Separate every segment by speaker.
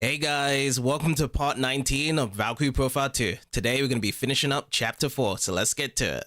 Speaker 1: Hey guys, welcome to part 19 of Valkyrie Profile 2. Today we're going to be finishing up chapter 4, so let's get to it.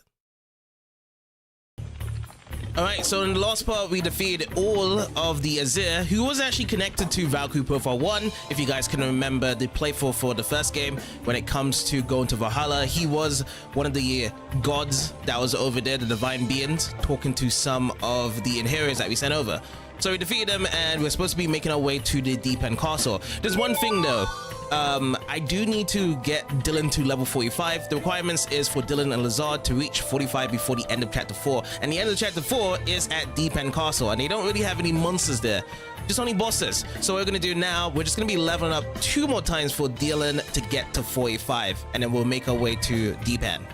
Speaker 1: Alright, so in the last part we defeated all of the Aesir, who was actually connected to Valkyrie Profile 1. If you guys can remember the playthrough for the first game, when it comes to going to Valhalla, he was one of the gods that was over there, the divine beings, talking to some of the inheritors that we sent over. So we defeated them and we're supposed to be making our way to the Dipan castle. There's one thing though, I do need to get Dylan to level 45. The requirements is for Dylan and Lazard to reach 45 before the end of chapter 4. And the end of chapter 4 is at Dipan castle and they don't really have any monsters there, just only bosses. So what we're gonna do now, we're just gonna be leveling up 2 more times for Dylan to get to 45 and then we'll make our way to Dipan.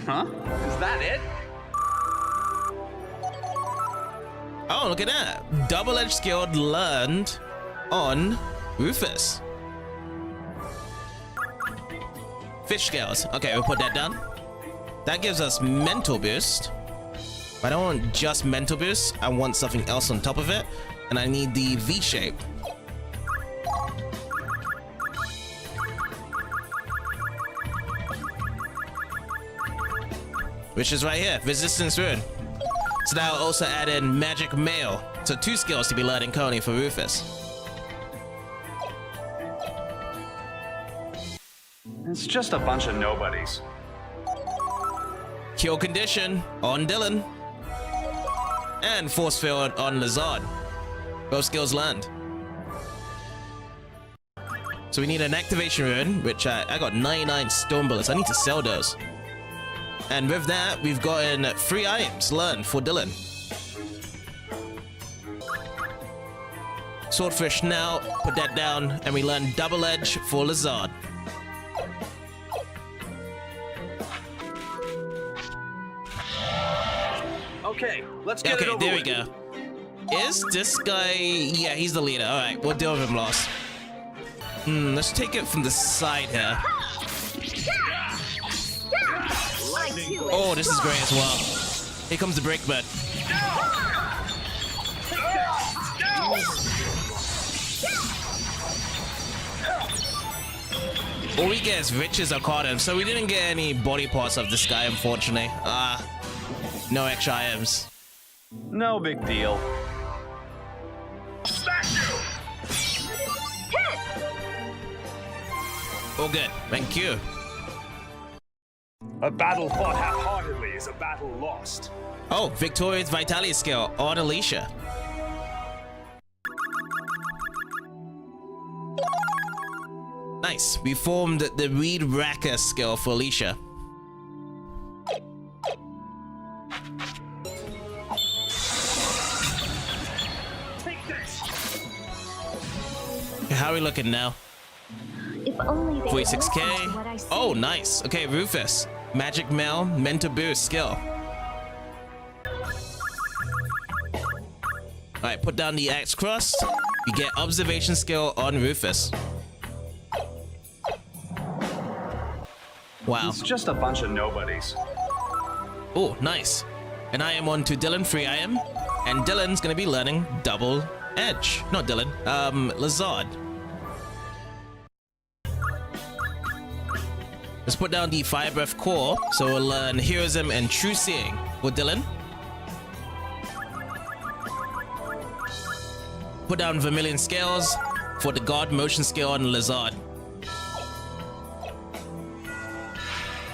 Speaker 2: Huh? Is that it?
Speaker 1: Oh, look at that. Double-edged skill learned on Rufus. Fish scales. Okay, we'll put that down. That gives us mental boost. But I don't want just mental boost. I want something else on top of it. And I need the V shape. Which is right here. Resistance rune. So now I'll also add in magic mail. So 2 skills to be learning currently for Rufus.
Speaker 2: It's just a bunch of nobodies.
Speaker 1: Cure condition on Dylan. And force field on Lazard. Both skills learned. So we need an activation rune, which I got 99 stone bullets. I need to sell those. And with that, we've gotten 3 items learned for Dylan. Swordfish now, put that down, and we learn double edge for Lazard.
Speaker 2: Okay, let's get it over
Speaker 1: there we
Speaker 2: with.
Speaker 1: go. Is this guy... Yeah, he's the leader. Alright, we'll deal with him last. Let's take it from the side here. Oh, this is great as well. Here comes the Breakbird. All we get is riches or cotton, so we didn't get any body parts of this guy, unfortunately. No extra items.
Speaker 2: No big deal.
Speaker 1: All good. Thank you.
Speaker 3: A battle fought half-heartedly is a battle lost.
Speaker 1: Oh, Victoria's Vitality skill on Alicia. Nice. We formed the Reed Racker skill for Alicia. How are we looking now?
Speaker 4: If only they
Speaker 1: 46k. Oh, nice. Okay, Rufus. Magic Mail, Mental Boost skill. Alright, put down the Axe Cross. You get Observation skill on Rufus. Wow.
Speaker 2: It's just a bunch of nobodies.
Speaker 1: Oh, nice. And I am on to Dylan, 3 I am. And Dylan's gonna be learning double edge. Not Dylan, Lazard. Let's put down the Fire Breath core, so we'll learn Heroism and True Seeing with Dylan. Put down Vermilion Scales for the God Motion skill on Lazard.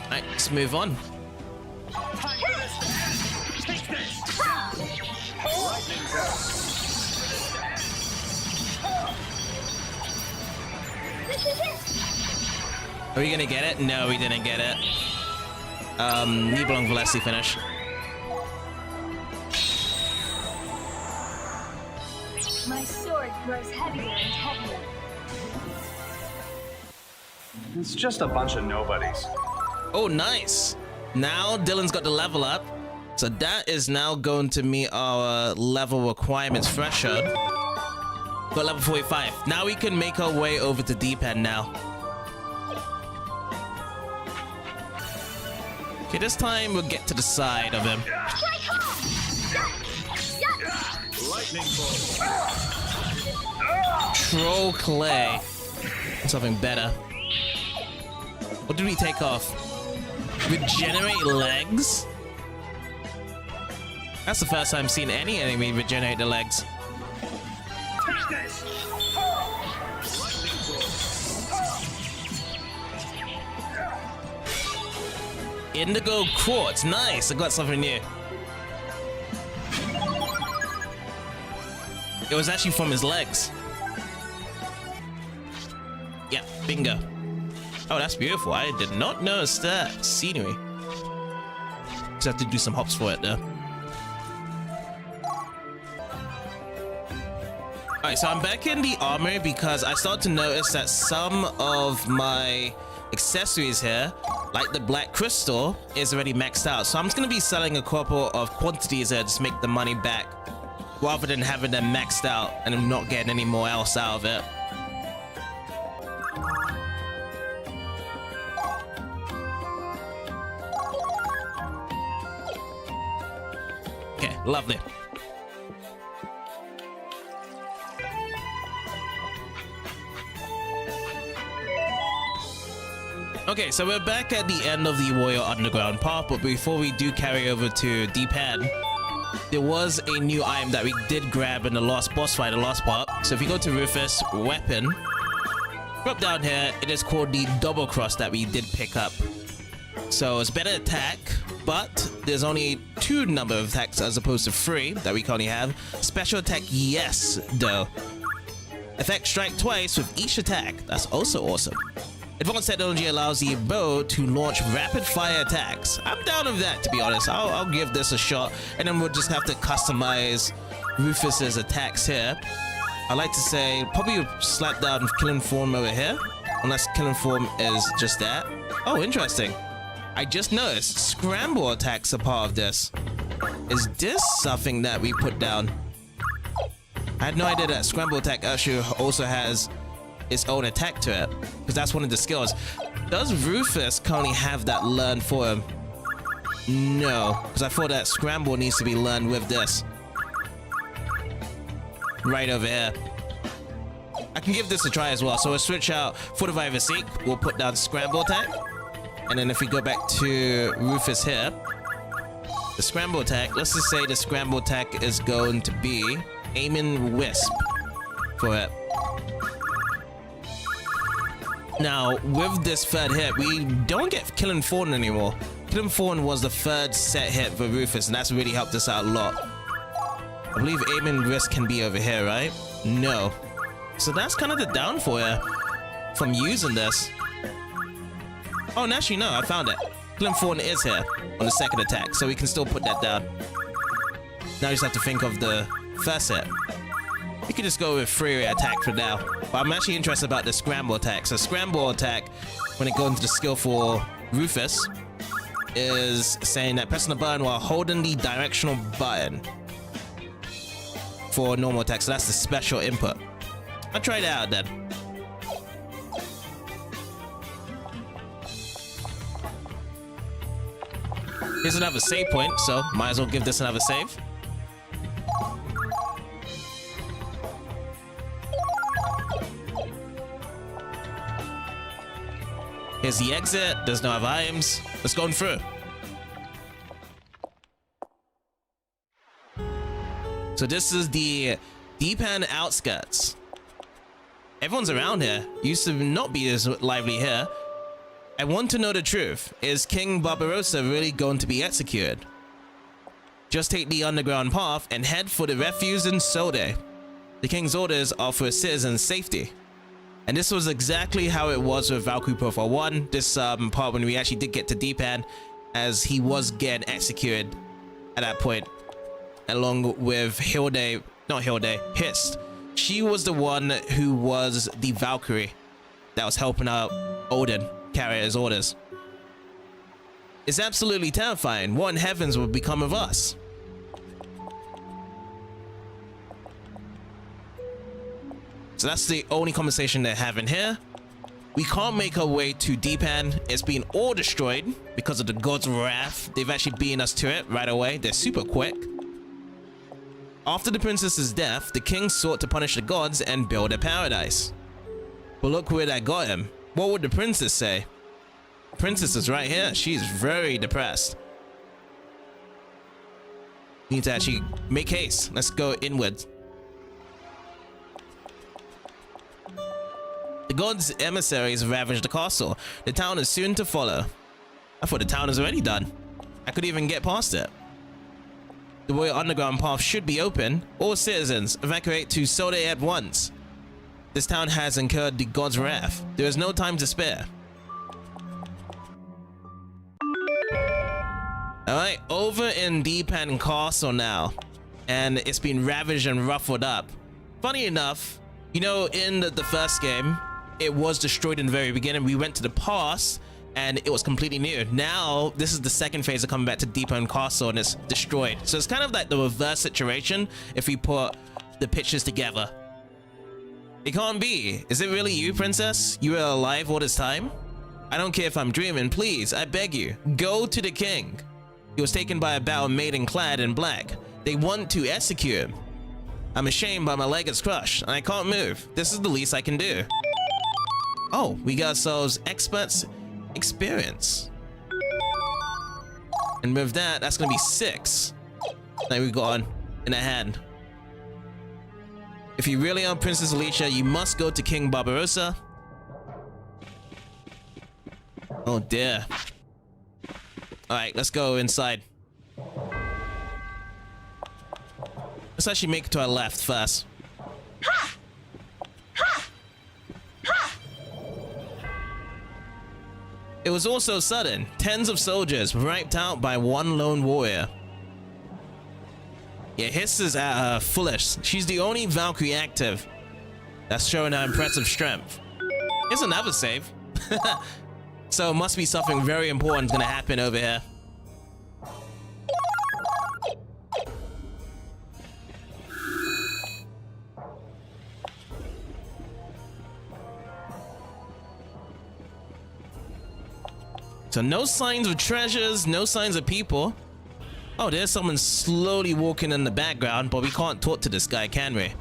Speaker 1: Alright, let's move on. Are we gonna get it? No, we didn't get it. Nibelung Valesi finish.
Speaker 4: My sword grows heavier and heavier.
Speaker 2: It's just a bunch of nobodies.
Speaker 1: Oh, nice. Now Dylan's got the level up. So that is now going to meet our level requirements threshold. Got level 45. Now we can make our way over to Dipan now. Okay, this time we'll get to the side of him. Troll clay. Something better. What did we take off? Regenerate legs? That's the first time I've seen any enemy regenerate the legs. Indigo quartz. Nice. I got something new. It was actually from his legs. Yeah, bingo. Oh, that's beautiful. I did not notice that scenery. Just have to do some hops for it though. Alright, so I'm back in the armory because I started to notice that some of my accessories here, like the black crystal, is already maxed out. So I'm just going to be selling a couple of quantities there just to make the money back, rather than having them maxed out and I'm not getting any more else out of it. Okay, lovely. Okay, so we're back at the end of the Warrior Underground path, but before we do carry over to Dipan, there was a new item that we did grab in the last boss fight, the last part. So if you go to Rufus, weapon, drop down here, it is called the double cross that we did pick up. So it's better attack, but there's only 2 number of attacks as opposed to 3 that we currently have. Special attack, yes, though. Effect strike twice with each attack. That's also awesome. Advanced technology allows the bow to launch rapid fire attacks. I'm down with that, to be honest. I'll give this a shot, and then we'll just have to customize Rufus's attacks here. I like to say probably slap down killing form over here, unless killing form is just that. Oh, interesting. I just noticed scramble attacks are part of this. Is this something that we put down? I had no idea that scramble attack actually also has its own attack to it, because that's one of the skills. Does Rufus currently have that learned for him? No, because I thought that scramble needs to be learned with this. Right over here. I can give this a try as well. So we'll switch out Fortify Seek. We'll put down scramble attack. And then if we go back to Rufus here, the scramble attack, let's just say the scramble attack is going to be Aiming Wisp for it. Now, with this third hit, we don't get Killing Thorn anymore. Killing Thorn was the third set hit for Rufus, and that's really helped us out a lot. I believe Aiming Risk can be over here, right? No. So that's kind of the downfall here from using this. Oh, and actually, no, I found it. Killing Thorn is here on the second attack, so we can still put that down. Now we just have to think of the first hit. We could just go with free attack for now. But I'm actually interested about the scramble attack. So scramble attack, when it goes into the skill for Rufus, is saying that pressing the button while holding the directional button for normal attack. So that's the special input. I'll try that out then. Here's another save point, so might as well give this another save. Here's the exit. There's no other items. Let's go through. So this is the Dipan outskirts. Everyone's around here. Used to not be as lively here. I want to know the truth. Is King Barbarossa really going to be executed? Just take the underground path and head for the refuge in Solde. The king's orders are for citizens' safety. And this was exactly how it was with Valkyrie Profile 1, this part when we actually did get to Dipan, as he was getting executed at that point, along with Hist. She was the one who was the Valkyrie that was helping out Odin carry his orders. It's absolutely terrifying. What in heavens would become of us? So that's the only conversation they're having here. We can't make our way to Dipan. It's been all destroyed because of the God's wrath. They've actually beaten us to it right away. They're super quick. After the princess's death, the king sought to punish the gods and build a paradise. But look where that got him. What would the princess say? The princess is right here. She's very depressed. Need to actually make haste. Let's go inwards. The gods' emissaries ravaged the castle. The town is soon to follow. I thought the town is already done. I could even get past it. The royal underground path should be open. All citizens, evacuate to Solde at once. This town has incurred the gods' wrath. There is no time to spare. Alright, over in Dipan Castle now. And it's been ravaged and ruffled up. Funny enough, you know, in the first game, it was destroyed in the very beginning. We went to the past and it was completely new. Now, this is the second phase of coming back to Dipan Castle and it's destroyed. So it's kind of like the reverse situation if we put the pictures together. It can't be. Is it really you, princess? You were alive all this time? I don't care if I'm dreaming. Please, I beg you, go to the king. He was taken by a battle maiden clad in black. They want to execute him. I'm ashamed, but my leg is crushed and I can't move. This is the least I can do. Oh, we got ourselves experts experience. And with that, that's gonna be 6 that we got in a hand. If you really are Princess Alicia, you must go to King Barbarossa. Oh dear. Alright, let's go inside. Let's actually make it to our left first. It was all so sudden. Tens of soldiers wiped out by one lone warrior. Yeah, Hiss is at her fullest. She's the only Valkyrie active that's showing her impressive strength. Here's another save. So it must be something very important gonna happen over here. So no signs of treasures, no signs of people. Oh, there's someone slowly walking in the background, but we can't talk to this guy, can we?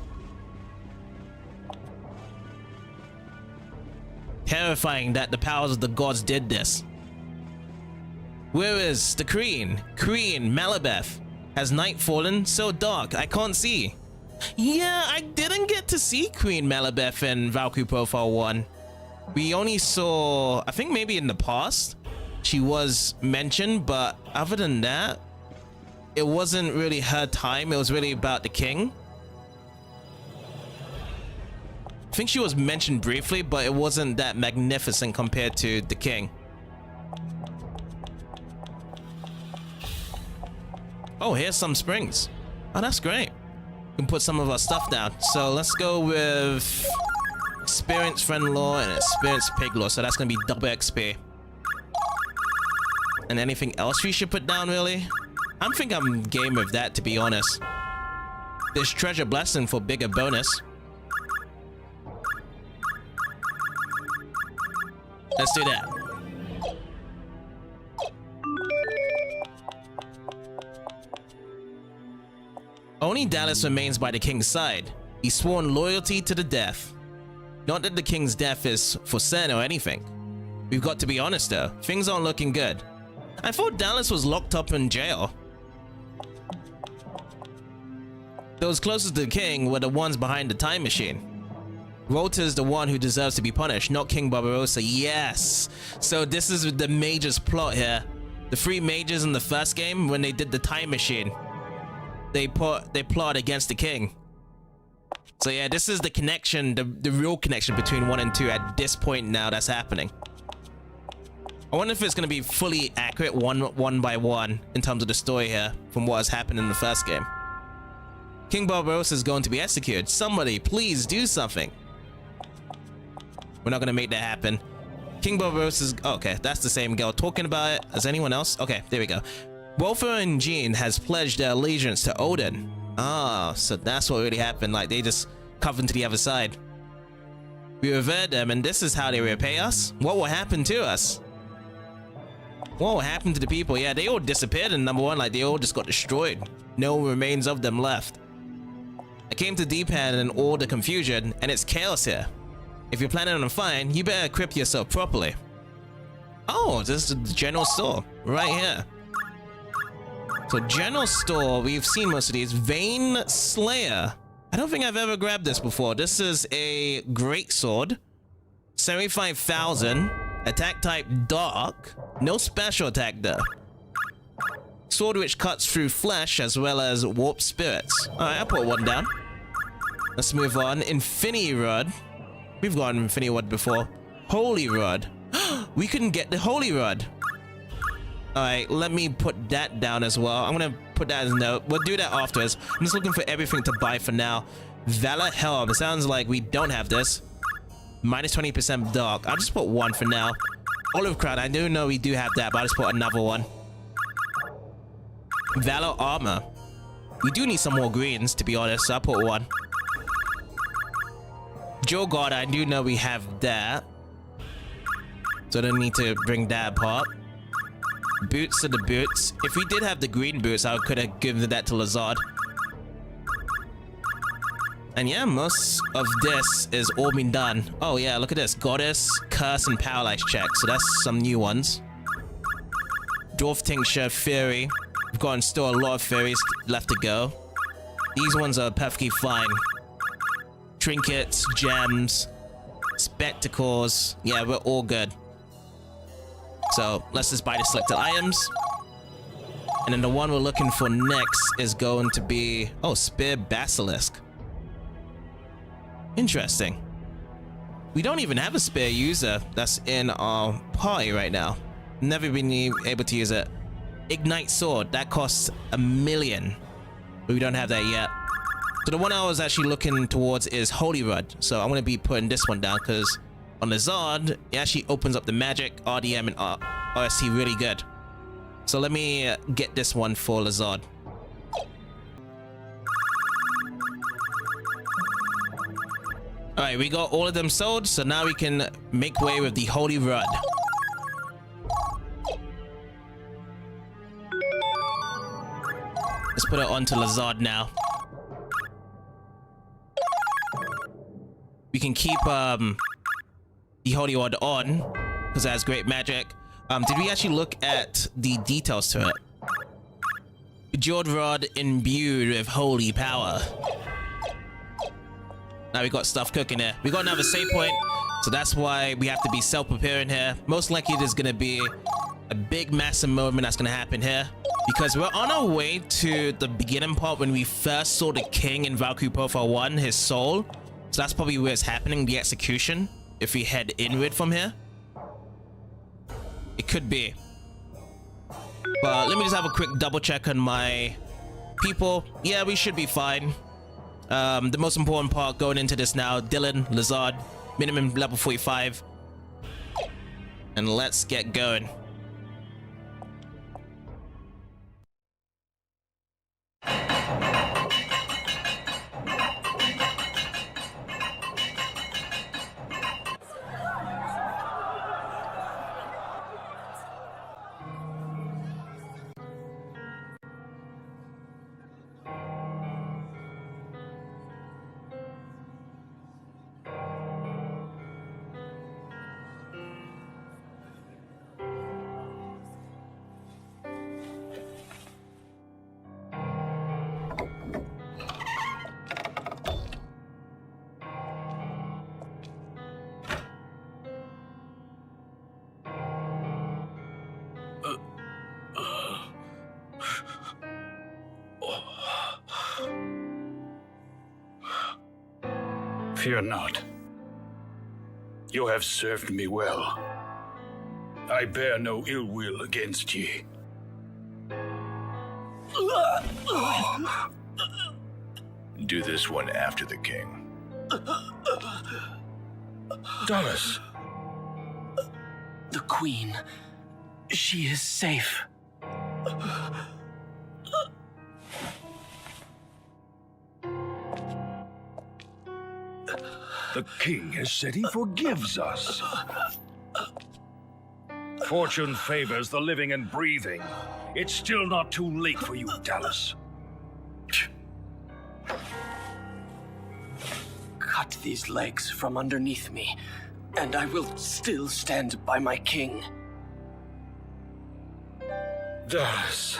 Speaker 1: Terrifying that the powers of the gods did this. Where is the queen? Queen Malabeth. Has night fallen? So dark, I can't see. Yeah, I didn't get to see Queen Malabeth in Valkyrie Profile 1. We only saw, I think maybe in the past, she was mentioned, but other than that, it wasn't really her time. It was really about the king. I think she was mentioned briefly, but it wasn't that magnificent compared to the king. Oh, here's some springs. Oh, that's great. We can put some of our stuff down. So let's go with experience friend law and experience pig law. So that's gonna be double XP. And anything else we should put down, really? I think I'm game with that, to be honest. There's treasure blessing for bigger bonus. Let's do that. Only Dallas remains by the king's side. He's sworn loyalty to the death. Not that the king's death is for certain or anything. We've got to be honest though, things aren't looking good. I thought Dallas was locked up in jail. Those closest to the king were the ones behind the time machine. Walter's the one who deserves to be punished, not King Barbarossa. Yes! So this is the mage's plot here. The 3 mages in the first game, when they did the time machine, they plot against the king. So yeah, this is the connection, the real connection between 1 and 2 at this point now that's happening. I wonder if it's going to be fully accurate one by one in terms of the story here from what has happened in the first game. King Barbarossa is going to be executed. Somebody, please do something. We're not going to make that happen. King Barbarossa's... Okay, that's the same girl talking about it. Is anyone else? Okay, there we go. Wolfer and Jean has pledged their allegiance to Odin. Ah, so that's what really happened. Like, they just covered to the other side. We revered them, and this is how they repay us? What will happen to us? What will happen to the people? Yeah, they all disappeared in number 1. Like, they all just got destroyed. No remains of them left. I came to Dipan in all the confusion, and it's chaos here. If you're planning on a fight, you better equip yourself properly. Oh, this is the general store right here. So general store, we've seen most of these. Vein Slayer. I don't think I've ever grabbed this before. This is a great sword. 75,000. Attack type dark. No special attack though. Sword which cuts through flesh as well as warp spirits. Alright, I'll put one down. Let's move on. Infinity Rod. We've gotten Infinity Rod before. Holy Rod. We couldn't get the Holy Rod. Alright, let me put that down as well. I'm gonna put that as a note. We'll do that afterwards. I'm just looking for everything to buy for now. Valhalla. It sounds like we don't have this. Minus 20% dark. I'll just put one for now. Olive Crown. I do know we do have that, but I'll just put another one. Valor Armor. We do need some more greens, to be honest, so I'll put one. Joe God, I do know we have that. So I don't need to bring that apart. Boots are the boots. If we did have the green boots, I could have given that to Lazard. And yeah, most of this is all been done. Oh yeah, look at this. Goddess, Curse, and Paralyze check. So that's some new ones. Dwarf Tincture, Fury. We've got still a lot of Furies left to go. These ones are perfectly fine. Trinkets, gems, spectacles. Yeah, we're all good. So let's just buy the selected items. And then the one we're looking for next is going to be... Oh, Spear Basilisk. Interesting. We don't even have a spear user that's in our party right now. Never been able to use it. Ignite Sword. That costs 1 million. But we don't have that yet. So the one I was actually looking towards is Holy Rod. So I'm going to be putting this one down because on the Zod, it actually opens up the magic, RDM, and RST really good. So let me get this one for Lazard. Alright, we got all of them sold, so now we can make way with the Holy Rod. Let's put it onto Lazard now. We can keep the Holy Rod on because it has great magic. Did we actually look at the details to it? Jeweled Rod imbued with holy power. Now we got stuff cooking here. We got another save point, so that's why we have to be self-preparing here. Most likely there's gonna be a big massive moment that's gonna happen here because we're on our way to the beginning part when we first saw the king in Valkyrie Profile 1, his soul. So that's probably where it's happening, the execution, if we head inward from here. It could be. But let me just have a quick double check on my people. Yeah, we should be fine. The most important part going into this now, Dylan, Lazard, minimum level 45. And let's get going.
Speaker 3: Fear not. You have served me well. I bear no ill will against ye.
Speaker 5: Do this one after the king.
Speaker 3: Dallas.
Speaker 6: The queen. She is safe.
Speaker 3: The king has said he forgives us. Fortune favors the living and breathing. It's still not too late for you, Dallas.
Speaker 6: cut these legs from underneath me, and I will still stand by my king.
Speaker 3: Das.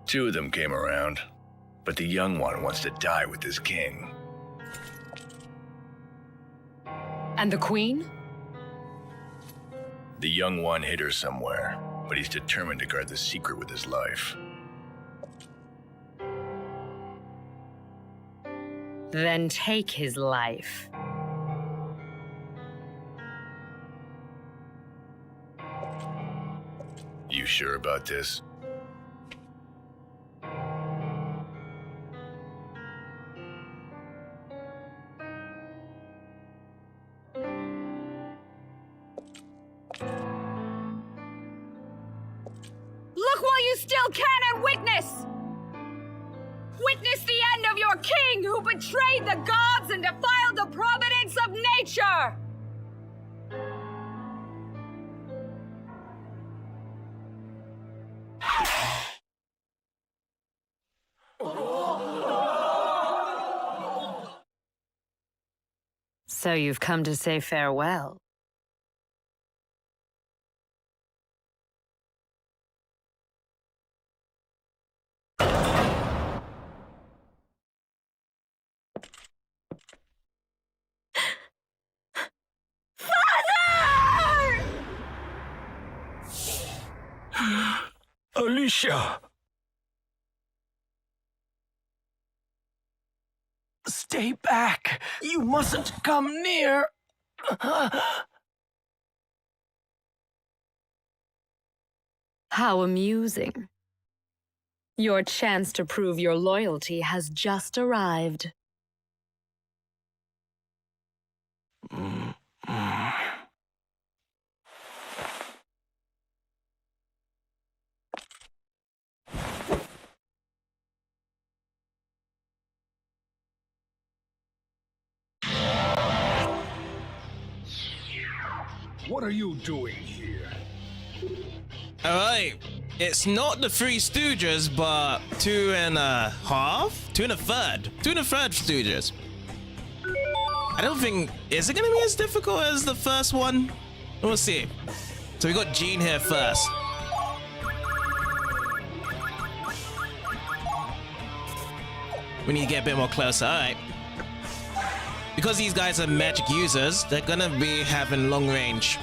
Speaker 5: Two of them came around, but the young one wants to die with his king.
Speaker 7: And the queen?
Speaker 5: The young one hid her somewhere, but he's determined to guard the secret with his life.
Speaker 7: Then take his life.
Speaker 5: You sure about this?
Speaker 7: Look while you still can and witness! Witness the end of your king who betrayed the gods and defiled the providence of nature! So you've come to say farewell.
Speaker 3: Alicia!
Speaker 6: Stay back! You mustn't come near!
Speaker 7: How amusing. Your chance to prove your loyalty has just arrived.
Speaker 3: What are you doing here?
Speaker 1: Alright, it's not the Three Stooges, but 2.5? 2.3? 2.3 Stooges. I don't think... Is it gonna be as difficult as the first one? We'll see. So we got Jean here first. We need to get a bit more closer, alright. Because these guys are magic users, they're gonna be having long range.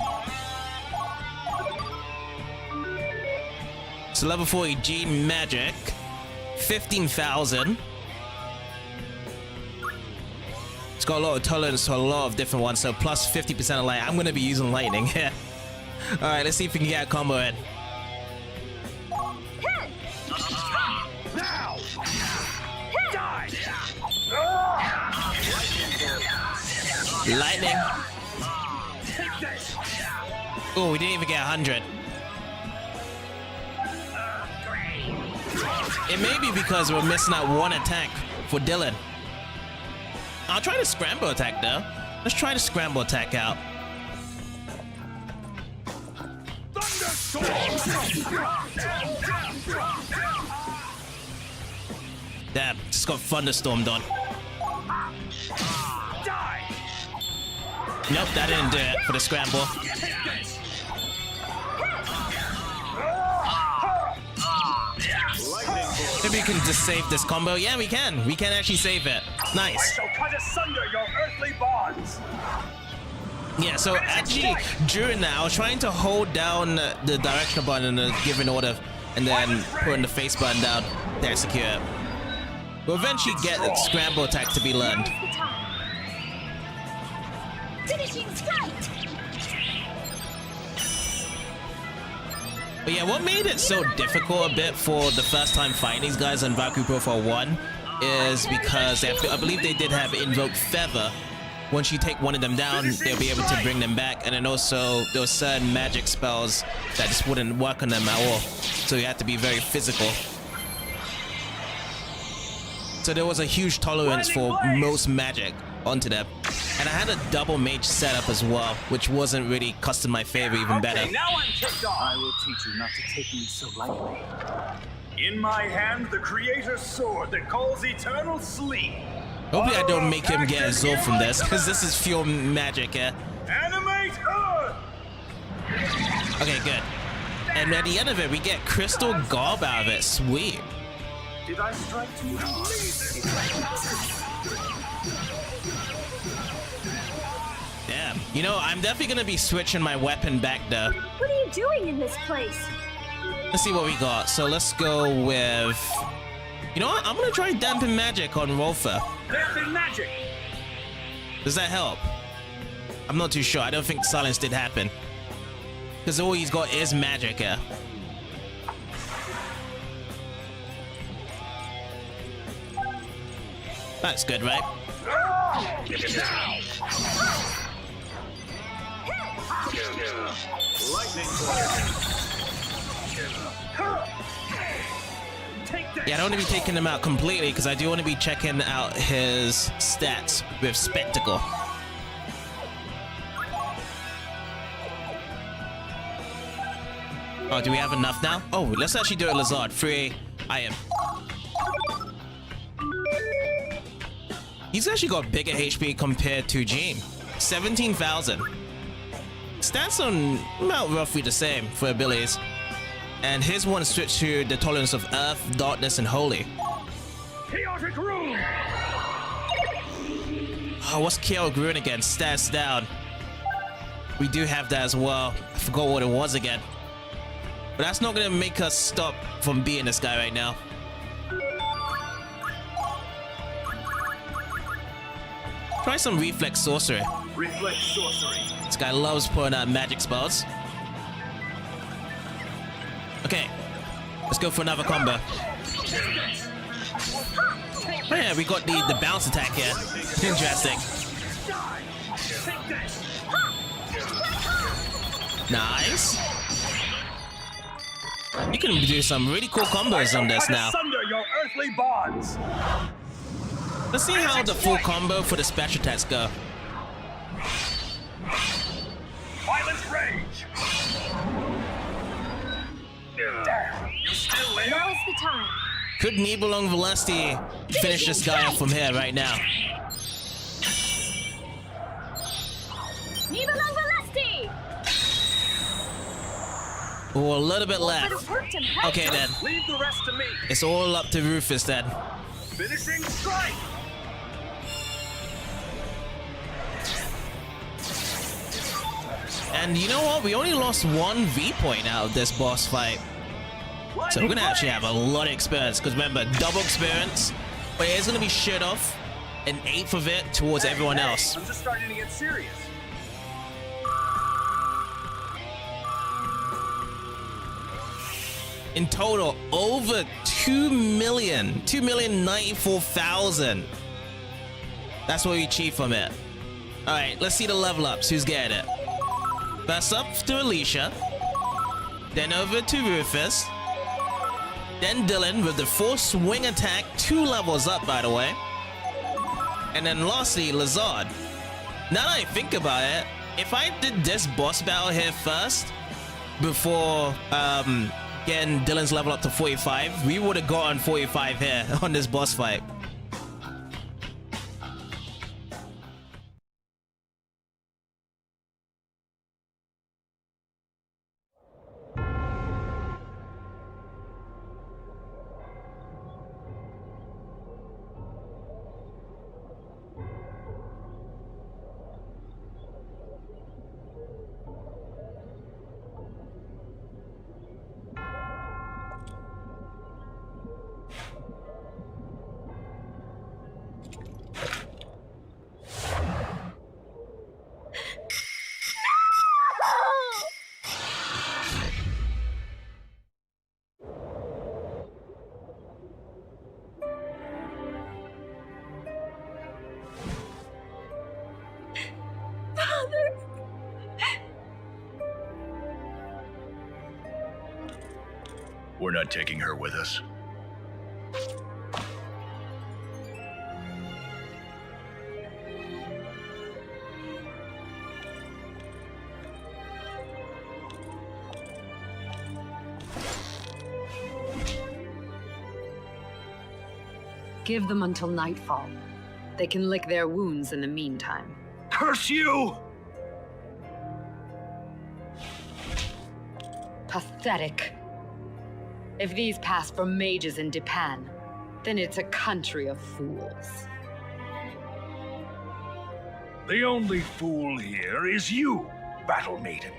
Speaker 1: So level 40 Jean magic, 15,000. It's got a lot of tolerance to a lot of different ones, so plus 50% of light. I'm gonna be using lightning here. Alright, let's see if we can get a combo in.
Speaker 3: Now! Die!
Speaker 1: Lightning. Oh, we didn't even get 100. It may be because we're missing out one attack for Dylan. I'll try the scramble attack though. Let's try the scramble attack out. Damn, just got thunderstormed on. Nope, that didn't do it for the scramble. Maybe we can just save this combo. Yeah, we can. We can actually save it. Nice.
Speaker 2: I shall cut asunder your earthly bonds.
Speaker 1: Yeah, so actually, during that, I was trying to hold down the directional button in the given order and then putting the face button down to execute it. We'll eventually get the scramble attack to be learned.
Speaker 4: Finishing strike!
Speaker 1: But yeah, what made it so difficult a bit for the first time fighting these guys on Valkyrie Profile 1 is because they have, I believe they did have Invoke Feather once you take one of them down, they'll be able to bring them back. And then also there were certain magic spells that just wouldn't work on them at all. So you have to be very physical. So there was a huge tolerance for most magic onto them. And I had a double mage setup as well, which wasn't really custom my favor even better.
Speaker 2: Okay, now I'm kicked off.
Speaker 8: I will teach you not to take me so lightly.
Speaker 2: In my hand, the creator's sword that calls eternal sleep.
Speaker 1: Hopefully I don't make him get absorbed from this, because this is pure magic, yeah.
Speaker 2: Animate Earth!
Speaker 1: Okay, good. And at the end of it, we get crystal garb out of it. Sweet.
Speaker 8: Did I strike too hard?
Speaker 1: Damn. You know, I'm definitely going to be switching my weapon back though.
Speaker 4: What are you doing in this place?
Speaker 1: Let's see what we got. So let's go with... You know what? I'm going to try dampen magic on Rolfer.
Speaker 2: Dampen magic!
Speaker 1: Does that help? I'm not too sure. I don't think silence did happen. Because all he's got is magic here. That's good, right?
Speaker 2: Lightning
Speaker 1: Yeah, I don't want to be taking him out completely because I do want to be checking out his stats with Spectacle. Oh, do we have enough now? Oh, let's actually do it, Lazard. 3 iron. He's actually got bigger HP compared to Jean. 17,000. Stats on about roughly the same for abilities. And his one switched to the tolerance of Earth, Darkness, and Holy.
Speaker 2: Chaotic Rune!
Speaker 1: Oh, what's Chaotic Rune again? Stats down. We do have that as well. I forgot what it was again. But that's not gonna make us stop from being this guy right now. Try some Reflex Sorcery.
Speaker 2: Reflex Sorcery.
Speaker 1: This guy loves putting out magic spells. Okay, let's go for another combo. Oh yeah, we got the bounce attack here. Interesting. Nice. You can do some really cool combos on this now.
Speaker 2: Asunder your earthly bonds.
Speaker 1: Let's see how the full combo for the special attacks go.
Speaker 2: Violent rage. You still live?
Speaker 4: Now's the time.
Speaker 1: Could Nibelung Velocity finish this guy up from here right now?
Speaker 4: Nibelung Velocity!
Speaker 1: Oh, a little bit
Speaker 4: But
Speaker 1: left.
Speaker 4: it worked impressive.
Speaker 1: Okay then,
Speaker 2: Leave the rest to me.
Speaker 1: it's all up to Rufus then.
Speaker 2: Finishing strike.
Speaker 1: And you know what? We only lost 1 V point out of this boss fight. So we're gonna actually have a lot of experience, because remember, double experience, but it's gonna be shared off an 1/8 of it towards everyone else.
Speaker 2: I'm just starting to get serious.
Speaker 1: In total, over 2,094,000. That's what we achieved from it. All right, let's see the level ups. Who's getting it? First up to Alicia, then over to Rufus, then Dylan with the full swing attack, 2 levels up by the way, and then lastly Lazard. Now that I think about it, if I did this boss battle here first before getting Dylan's level up to 45, we would have gotten 45 here on this boss fight.
Speaker 5: We're not taking her with us.
Speaker 7: Give them until nightfall. They can lick their wounds in the meantime.
Speaker 3: Curse you!
Speaker 7: Pathetic. If these pass for mages in Dipan, then it's a country of fools.
Speaker 3: The only fool here is you, Battle Maiden.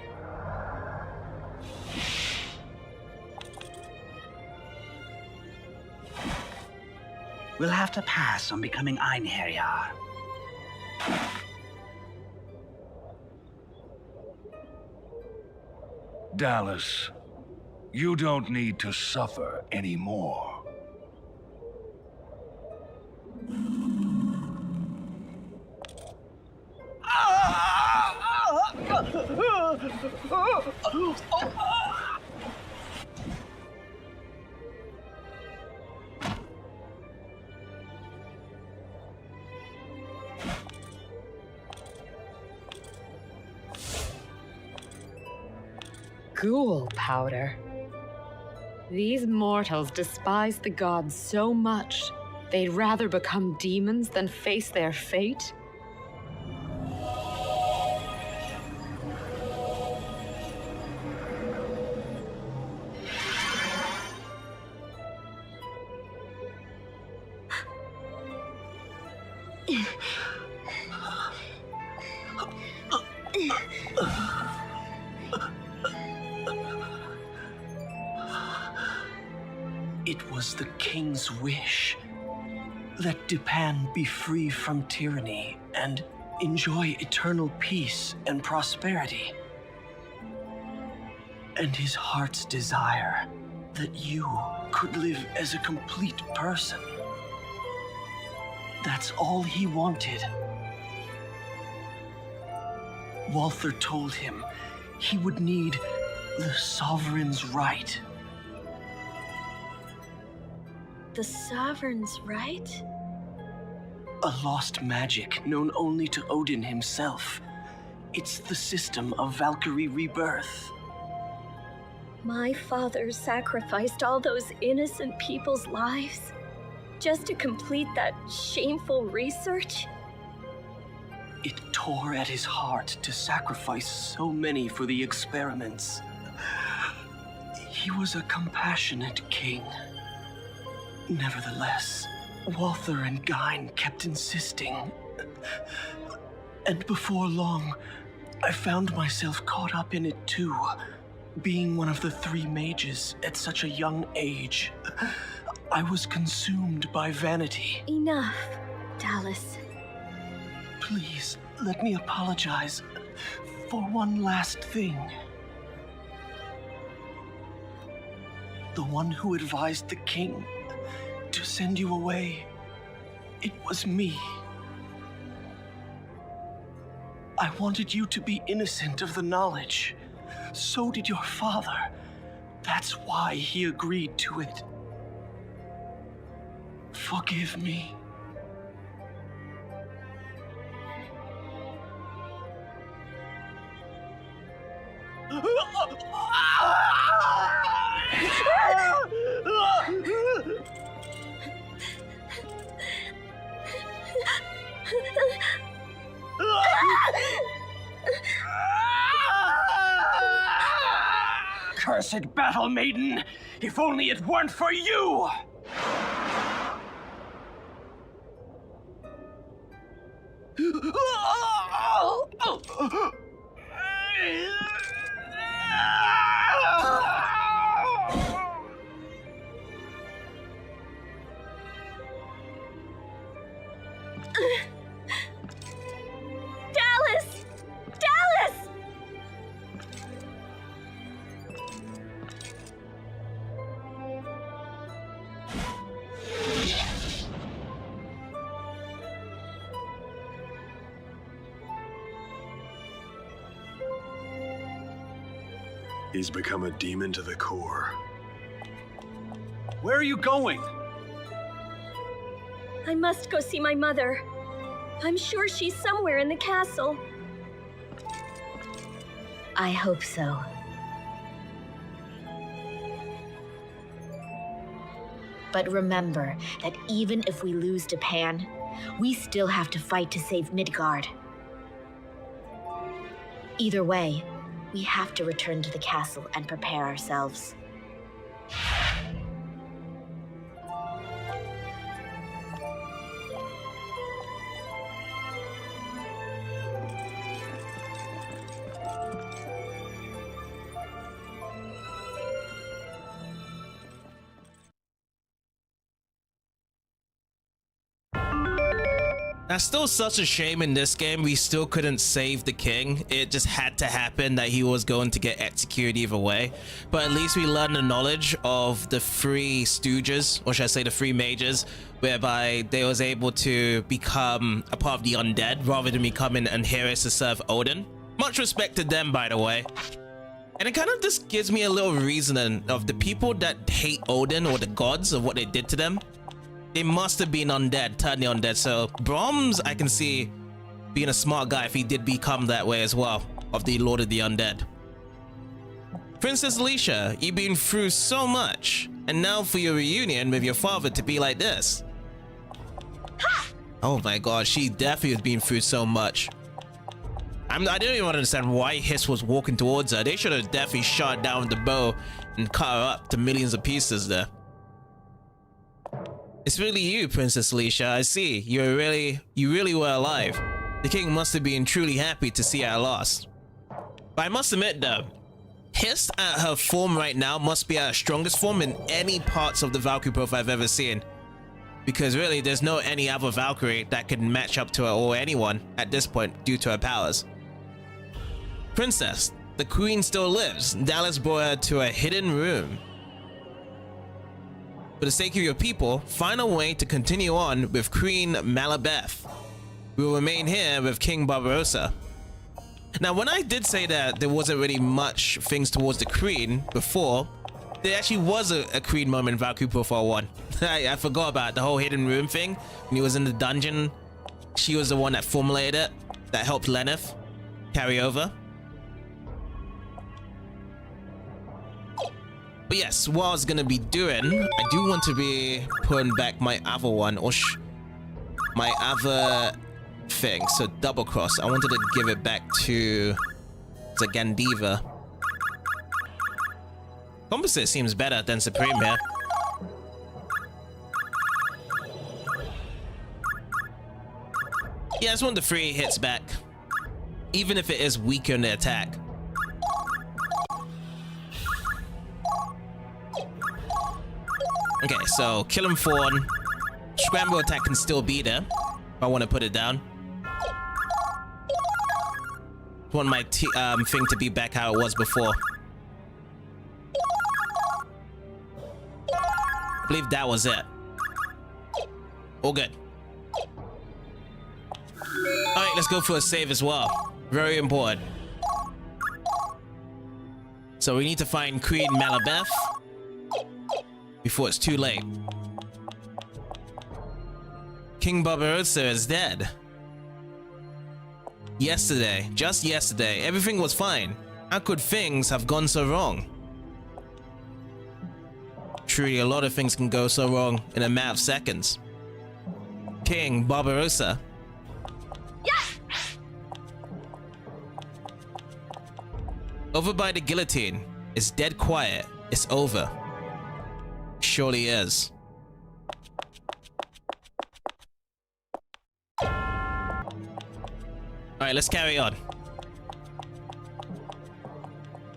Speaker 8: We'll have to pass on becoming Einherjar.
Speaker 3: Dallas, you don't need to suffer anymore.
Speaker 7: Ghoul powder. These mortals despise the gods so much, they'd rather become demons than face their fate?
Speaker 6: It was the king's wish that Dipan be free from tyranny and enjoy eternal peace and prosperity. And his heart's desire that you could live as a complete person. That's all he wanted. Walther told him he would need the sovereign's right.
Speaker 4: The sovereign's right?
Speaker 6: A lost magic known only to Odin himself. It's the system of Valkyrie rebirth.
Speaker 4: My father sacrificed all those innocent people's lives just to complete that shameful research?
Speaker 6: It tore at his heart to sacrifice so many for the experiments. He was a compassionate king. Nevertheless, Walther and Gein kept insisting. And before long, I found myself caught up in it too. Being one of the 3 mages at such a young age, I was consumed by vanity.
Speaker 4: Enough, Dallas.
Speaker 6: Please, let me apologize for one last thing. The one who advised the king to send you away, it was me. I wanted you to be innocent of the knowledge. So did your father. That's why he agreed to it. Forgive me. Cursed battle maiden! If only it weren't for you!
Speaker 4: Dallas! Dallas!
Speaker 9: He's become a demon to the core.
Speaker 6: Where are you going?
Speaker 4: I must go see my mother. I'm sure she's somewhere in the castle.
Speaker 9: I hope so. But remember that even if we lose Dipan, we still have to fight to save Midgard. Either way, we have to return to the castle and prepare ourselves.
Speaker 1: That's still such a shame in this game we still couldn't save the king. It just had to happen that he was going to get executed either way. But at least we learned the knowledge of the three stooges, or should I say the three mages, whereby they was able to become a part of the undead rather than becoming adherents to serve Odin. Much respect to them, by the way. And it kind of just gives me a little reasoning of the people that hate Odin or the gods of what they did to them. They must have been undead, turned undead. So Brahms, I can see being a smart guy if he did become that way as well, of the Lord of the Undead. Princess Alicia, you've been through so much, and now for your reunion with your father to be like this. Oh my god, she definitely has been through so much. I don't even understand why Hiss was walking towards her. They should have definitely shot down with the bow and cut her up to millions of pieces there. It's really you, Princess Alicia. I see. You really were alive. The king must have been truly happy to see our loss. But I must admit though, Hiss at her form right now must be at her strongest form in any parts of the Valkyrie profile I've ever seen. Because really, there's no any other Valkyrie that could match up to her or anyone at this point due to her powers. Princess, the queen still lives. Dallas brought her to a hidden room. For the sake of your people, find a way to continue on with Queen Malabeth. We will remain here with King Barbarossa. Now, when I did say that there wasn't really much things towards the queen before, there actually was a queen moment in Valkyrie Profile 1. I forgot about the whole hidden room thing. When he was in the dungeon, she was the one that formulated it, that helped Lenneth carry over. But yes, what I was gonna be doing, I do want to be putting back my other one, or my other thing. So double cross. I wanted to give it back to the Gandiva. Composite seems better than Supreme here. Yeah, I just want the 3 hits back, even if it is weaker in the attack. Okay, so Kill him Fawn. Scramble attack can still be there if I want to put it down. I want my thing to be back how it was before. I believe that was it. All good. Alright, let's go for a save as well. Very important. So we need to find Queen Malabeth before it's too late. King Barbarossa is dead. Yesterday, just yesterday, everything was fine. How could things have gone so wrong? Truly, a lot of things can go so wrong in a matter of seconds. King Barbarossa.
Speaker 7: Yes!
Speaker 1: Over by the guillotine. It's dead quiet. It's over. Surely is. Alright, let's carry on.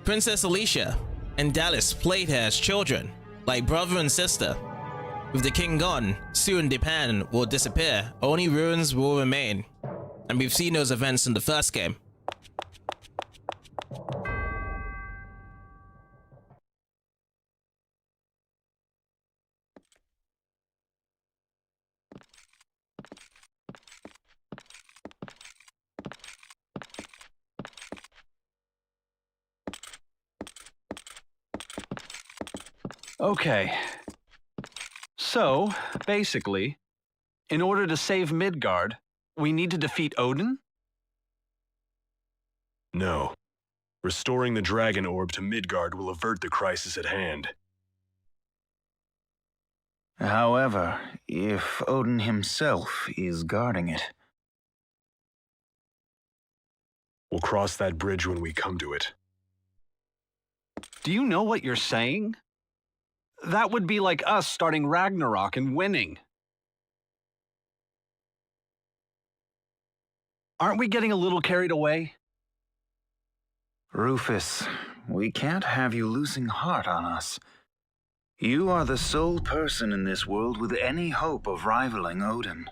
Speaker 1: Princess Alicia and Dallas played here as children, like brother and sister. With the king gone, soon Dipan will disappear, only ruins will remain. And we've seen those events in the first game.
Speaker 6: Okay.
Speaker 10: So, basically, in order to save Midgard, we need to defeat Odin?
Speaker 11: No. Restoring the dragon orb to Midgard will avert the crisis at hand.
Speaker 12: However, if Odin himself is guarding it...
Speaker 11: We'll cross that bridge when we come to it.
Speaker 10: Do you know what you're saying? That would be like us starting Ragnarok and winning. Aren't we getting a little carried away?
Speaker 12: Rufus, we can't have you losing heart on us. You are the sole person in this world with any hope of rivaling Odin.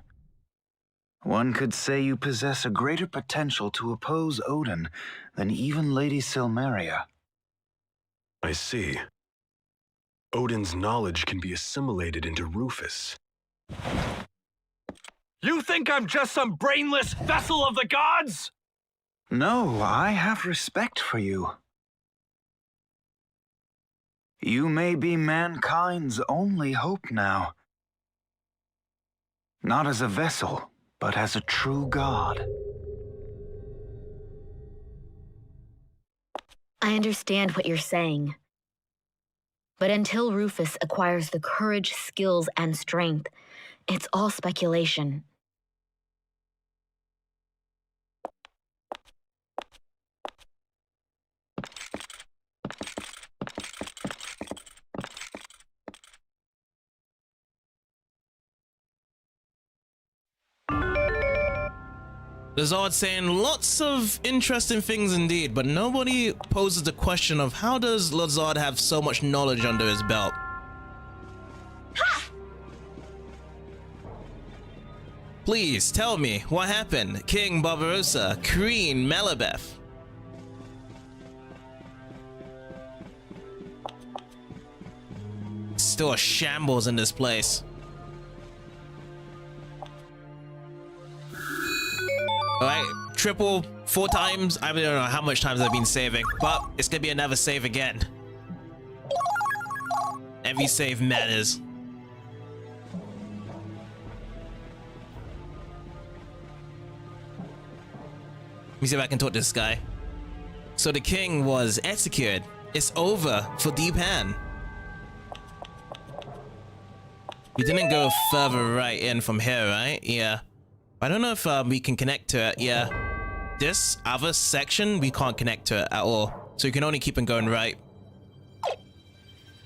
Speaker 12: One could say you possess a greater potential to oppose Odin than even Lady Silmeria.
Speaker 11: I see. Odin's knowledge can be assimilated into Rufus.
Speaker 10: You think I'm just some brainless vessel of the gods?
Speaker 12: No, I have respect for you. You may be mankind's only hope now. Not as a vessel, but as a true god.
Speaker 9: I understand what you're saying. But until Rufus acquires the courage, skills, and strength, it's all speculation.
Speaker 1: Lazard saying lots of interesting things indeed, but nobody poses the question of how does Lazard have so much knowledge under his belt? Please tell me what happened. King Barbarossa, Queen Melibeth. Still a shambles in this place. Alright, triple 4 times. I don't know how much times I've been saving, but it's gonna be another save again. Every save matters. Let me see if I can talk to this guy. So the king was executed. It's over for Dipan. We didn't go further right in from here, right? Yeah. I don't know if we can connect to it. Yeah. This other section, we can't connect to it at all. So you can only keep on going right.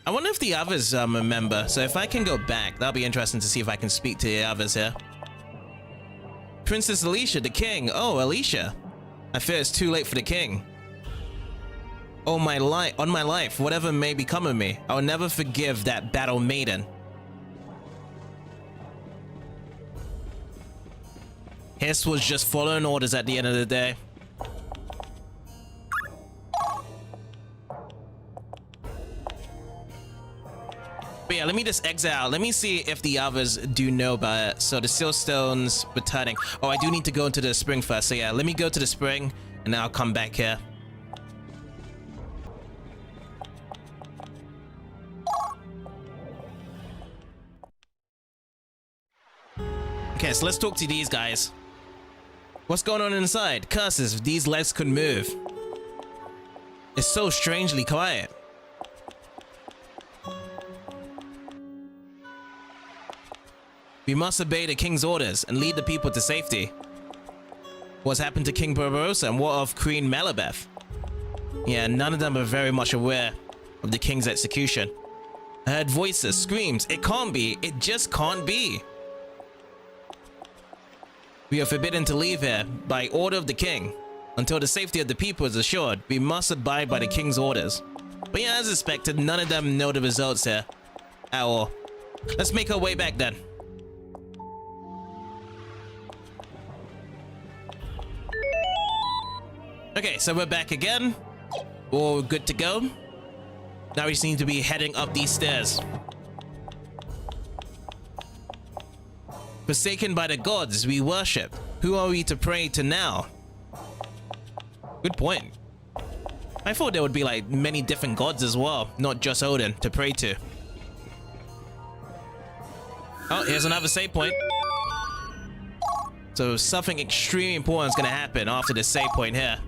Speaker 1: I wonder if the others remember. So if I can go back, that'll be interesting to see if I can speak to the others here. Princess Alicia, the king. Oh, Alicia. I fear it's too late for the king. Oh, on my life, whatever may become of me, I will never forgive that battle maiden. His was just following orders at the end of the day. But yeah, let me just exit out. Let me see if the others do know about it. So the Sealstone's returning. Oh, I do need to go into the spring first. So yeah, let me go to the spring and then I'll come back here. Okay, so let's talk to these guys. What's going on inside? Curses, if these legs could move. It's so strangely quiet. We must obey the king's orders and lead the people to safety. What's happened to King Barbarossa and what of Queen Melibeth? Yeah, none of them are very much aware of the king's execution. I heard voices, screams. It can't be. It just can't be. We are forbidden to leave here by order of the king. Until the safety of the people is assured, we must abide by the king's orders. But yeah, as expected, none of them know the results here at all. Let's make our way back then. Okay, so we're back again. All good to go. Now we just need to be heading up these stairs. Forsaken by the gods we worship. Who are we to pray to now? Good point. I thought there would be like many different gods as well, not just Odin to pray to. Oh, here's another save point. So something extremely important is going to happen after this save point here.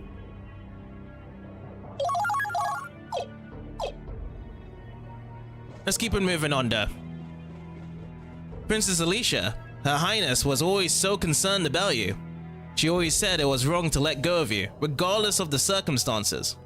Speaker 1: Let's keep it moving on though. Princess Alicia, Her Highness was always so concerned about you. She always said it was wrong to let go of you, regardless of the circumstances.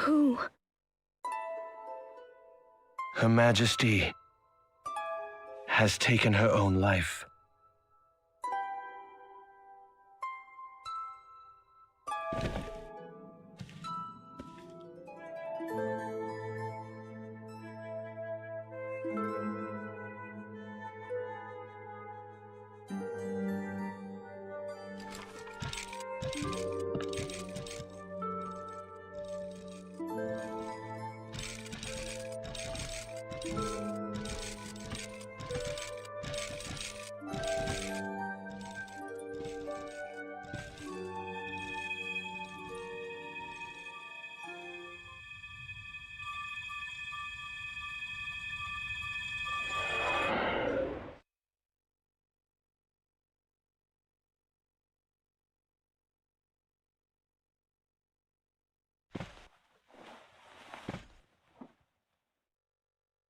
Speaker 4: Who?
Speaker 6: Her Majesty has taken her own life.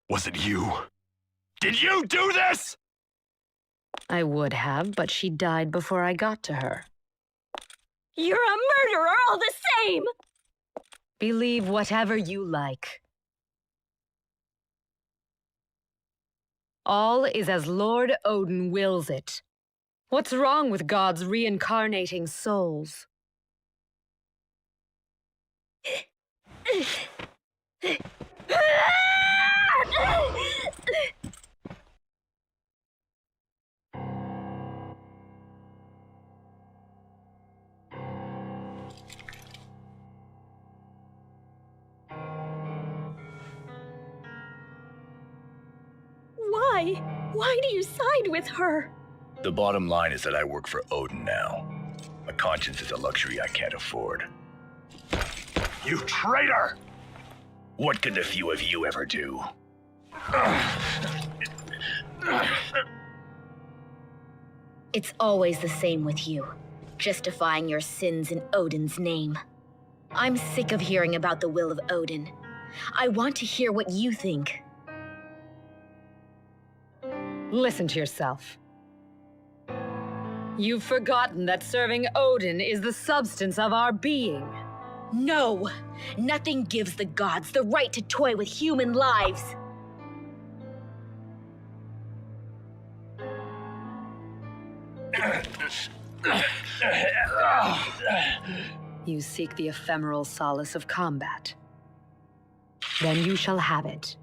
Speaker 11: Was it you? Did you do this?
Speaker 7: I would have, but she died before I got to her.
Speaker 4: You're a murderer all the same!
Speaker 7: Believe whatever you like. All is as Lord Odin wills it. What's wrong with gods reincarnating souls?
Speaker 4: Why? Why do you side with her?
Speaker 5: The bottom line is that I work for Odin now. My conscience is a luxury I can't afford.
Speaker 3: You traitor!
Speaker 5: What could the few of you ever do?
Speaker 9: It's always the same with you, justifying your sins in Odin's name. I'm sick of hearing about the will of Odin. I want to hear what you think.
Speaker 7: Listen to yourself. You've forgotten that serving Odin is the substance of our being.
Speaker 9: No! Nothing gives the gods the right to toy with human lives.
Speaker 7: You seek the ephemeral solace of combat. Then you shall have it.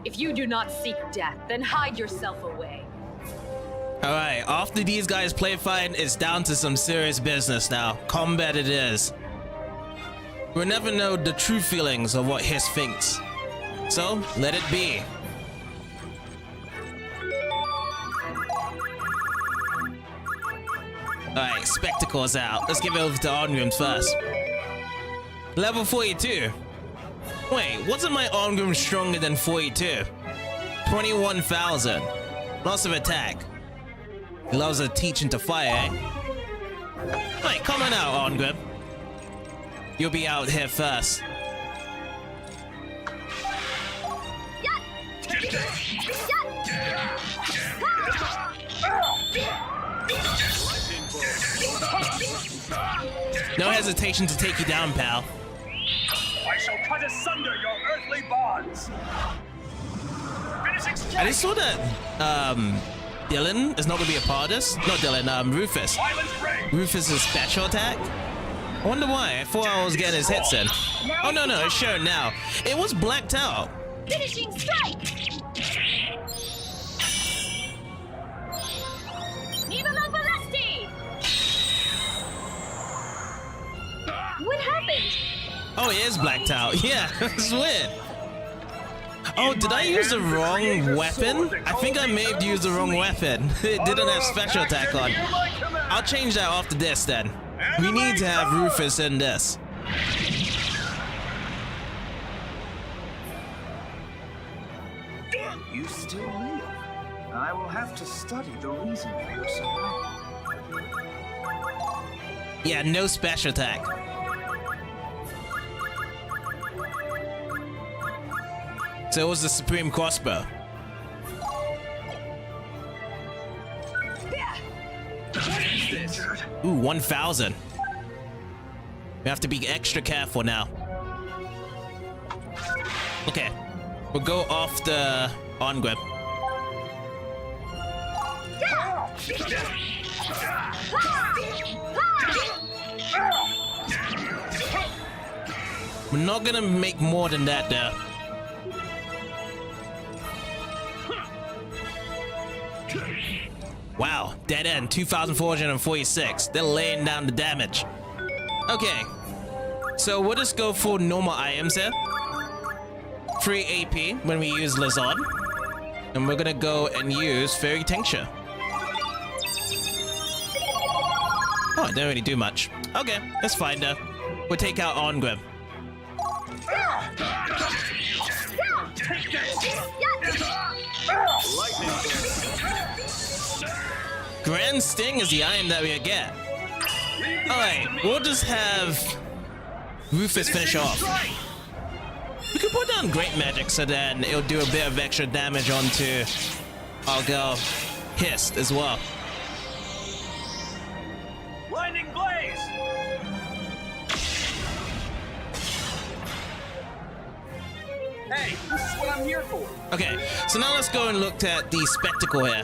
Speaker 7: If you do not seek death, then hide yourself away.
Speaker 1: Alright, after these guys play fine, it's down to some serious business now. Combat it is. We'll never know the true feelings of what Hiss thinks. So, let it be. Alright, spectacles out. Let's give it over to Arngrim first. Level 42. Wait, wasn't my Arngrim stronger than 42? 21,000. Lots of attack. He loves a teaching to fire, eh? Wait, come on out, Arngrim. You'll be out here first. No hesitation to take you down, pal.
Speaker 2: I shall cut asunder your earthly bonds.
Speaker 1: I just saw that Dylan is not going to be a part of this. Not Dylan, Rufus. Rufus's special attack. I wonder why. I thought I was getting his hits in. Oh, no, it's showing now. It was blacked out.
Speaker 7: Finishing strike!
Speaker 4: What happened?
Speaker 1: Oh, it is blacked out. Yeah, it's weird. Oh, did I use the wrong weapon? I think I may have used the wrong weapon. It didn't have special attack on. I'll change that after this then. We need to have Rufus in this.
Speaker 12: You still live. I will have to study the reason for your survival.
Speaker 1: Yeah, no special attack. So it was the Supreme Crossbow. Ooh, 1,000. We have to be extra careful now. Okay, we'll go off the on-grip. We're not gonna make more than that there. Wow, dead end, 2,446. They're laying down the damage. Okay, so we'll just go for normal items here. 3 AP when we use Lazard. And we're gonna go and use Fairy Tincture. Oh, it didn't really do much. Okay, that's fine though. We'll take out On-Grip. Grand Sting is the item that we get. Alright, we'll just have Rufus finish off. We could put down Great Magic so then it'll do a bit of extra damage onto our girl Hist as well.
Speaker 2: Lightning Blaze! Hey, this is what I'm here for.
Speaker 1: Okay, so now let's go and look at the Spectacle here.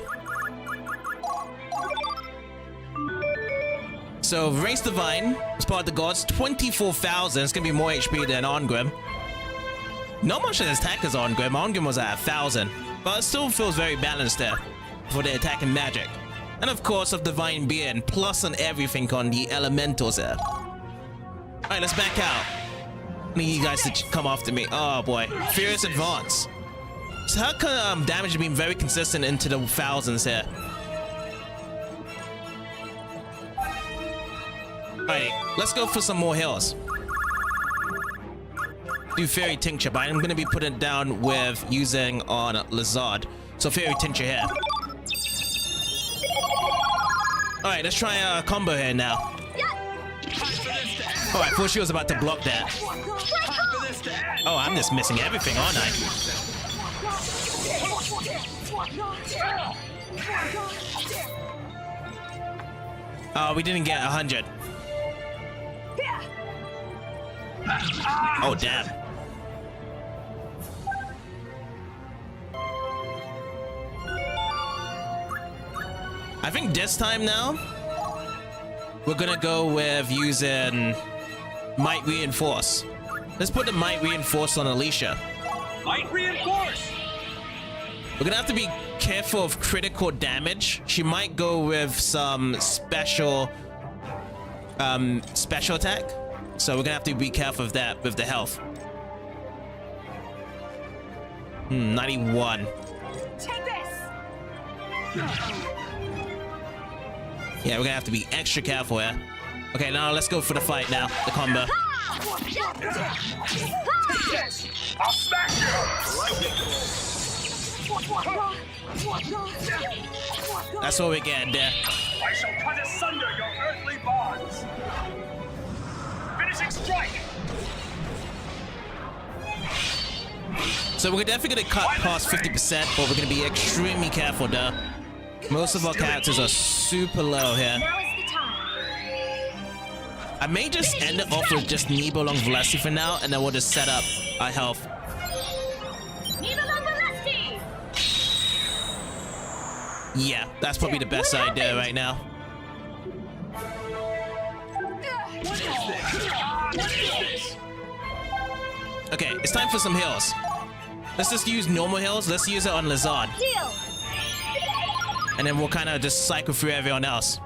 Speaker 1: So, Race Divine, as part of the gods, 24,000. It's gonna be more HP than On-Grim. Not much of his attack is On-Grim. On-Grim was at 1,000. But it still feels very balanced there for the attack and magic. And of course, of Divine Being, plus on everything on the elementals there. Alright, let's back out. I need you guys to come after me. Oh boy. Furious Advance. So how come damage has been very consistent into the thousands here? Alright, let's go for some more heals. Do Fairy Tincture, but I'm going to be putting it down with using on Lazard. So Fairy Tincture here. Alright, let's try a combo here now. Oh, I thought she was about to block that. Oh, I'm just missing everything, aren't I? Oh, we didn't get 100. Oh, damn. I think this time now, we're gonna go with using Might Reinforce. Let's put the Might Reinforce on Alicia.
Speaker 2: Might Reinforce!
Speaker 1: We're gonna have to be careful of critical damage. She might go with some special attack. So we're gonna have to be careful of that with the health. 91.
Speaker 7: Take this!
Speaker 1: Yeah, we're gonna have to be extra careful here. Okay, now let's go for the fight now. The combo.
Speaker 2: I'll smack you!
Speaker 1: That's what we're getting there.
Speaker 2: I shall cut asunder your earthly bonds. Finishing strike!
Speaker 1: So we're definitely gonna cut past 50%, but we're gonna be extremely careful though. Most of our characters are super low here. I may just end it off with just Nebo Long Velocity for now, and then we'll just set up our health.
Speaker 7: Nebo Long Velocity!
Speaker 1: Yeah, that's probably the best idea right now. Okay, it's time for some heals. Let's just use normal heals. Let's use it on Lazard. And then we'll kind of just cycle through everyone else.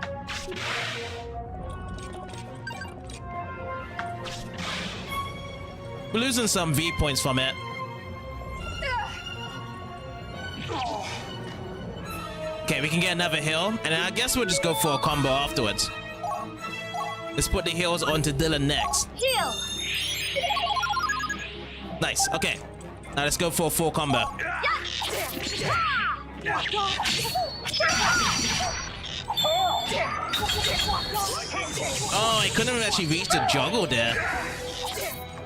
Speaker 1: We're losing some V points from it. Okay, we can get another heal, and then I guess we'll just go for a combo afterwards. Let's put the heals onto Dylan next.
Speaker 7: Heal.
Speaker 1: Nice, okay. Now let's go for a full combo. Oh, I couldn't have actually reached the juggle there.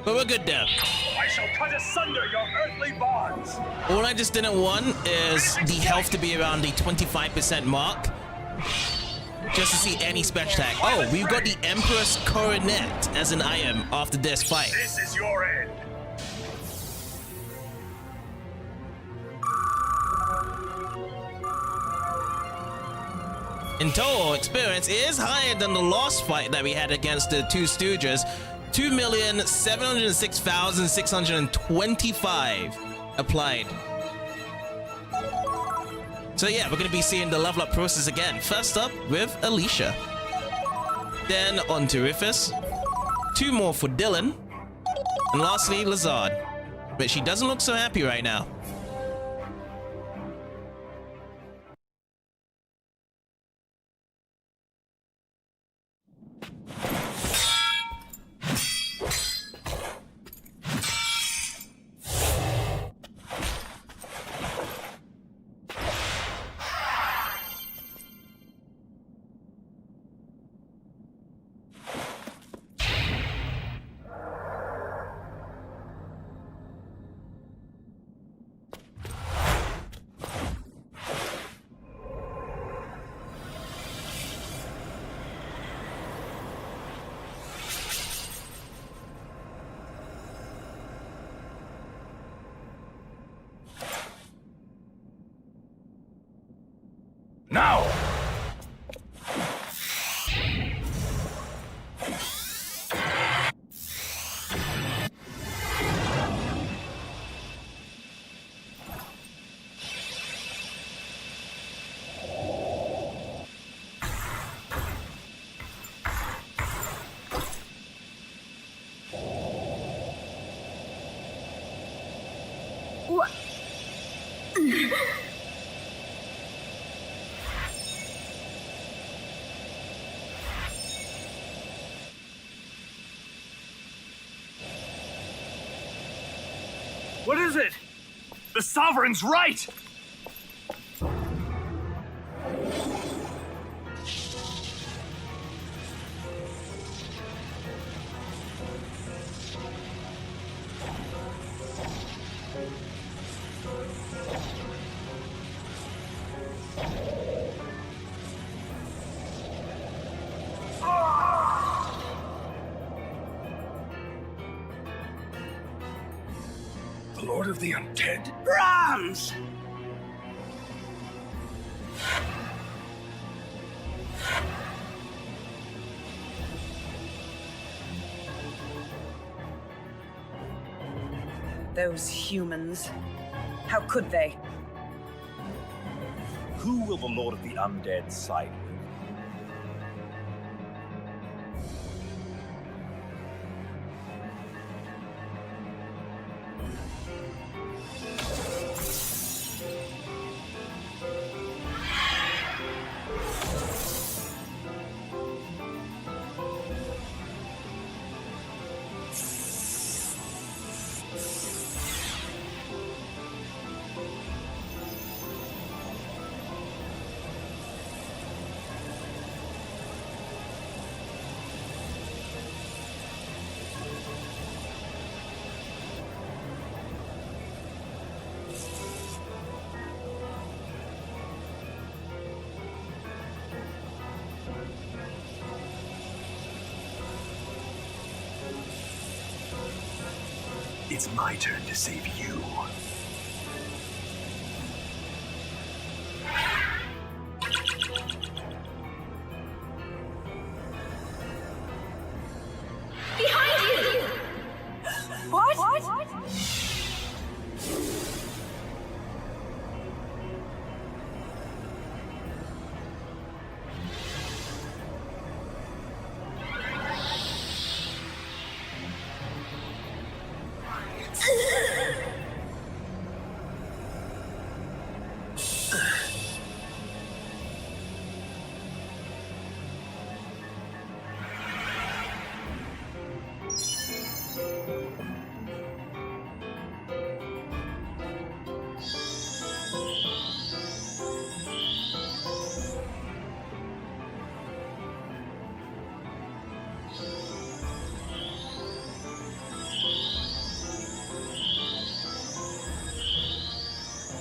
Speaker 1: But we're good there.
Speaker 2: I shall cut asunder your earthly bonds.
Speaker 1: All I just didn't want is the health to be around the 25% mark. Just to see any special attack. Oh, we've got the Emperor's Coronet as an item after this fight.
Speaker 2: This is your end.
Speaker 1: In total, experience is higher than the last fight that we had against the two Stooges. 2,706,625 applied. So yeah, we're going to be seeing the level up process again. First up with Alicia. Then on to Rufus. 2 more for Dylan. And lastly, Lazard. But she doesn't look so happy right now.
Speaker 3: Now!
Speaker 4: What?
Speaker 2: What is it? The Sovereign's right!
Speaker 3: Lord of the Undead?
Speaker 8: Brahms!
Speaker 13: Those humans. How could they?
Speaker 14: Who will the Lord of the Undead side with?
Speaker 3: It's my turn to save you.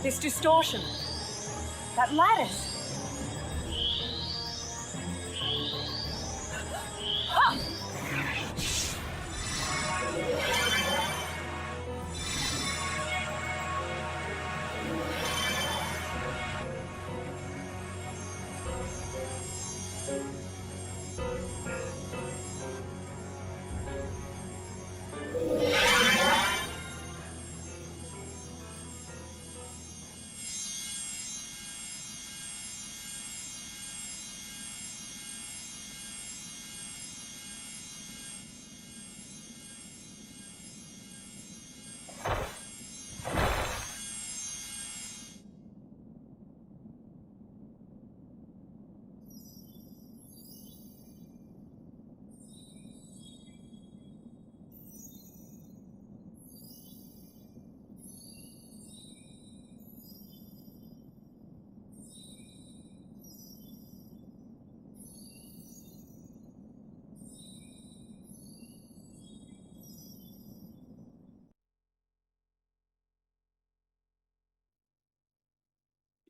Speaker 13: This distortion. That lattice. Ha!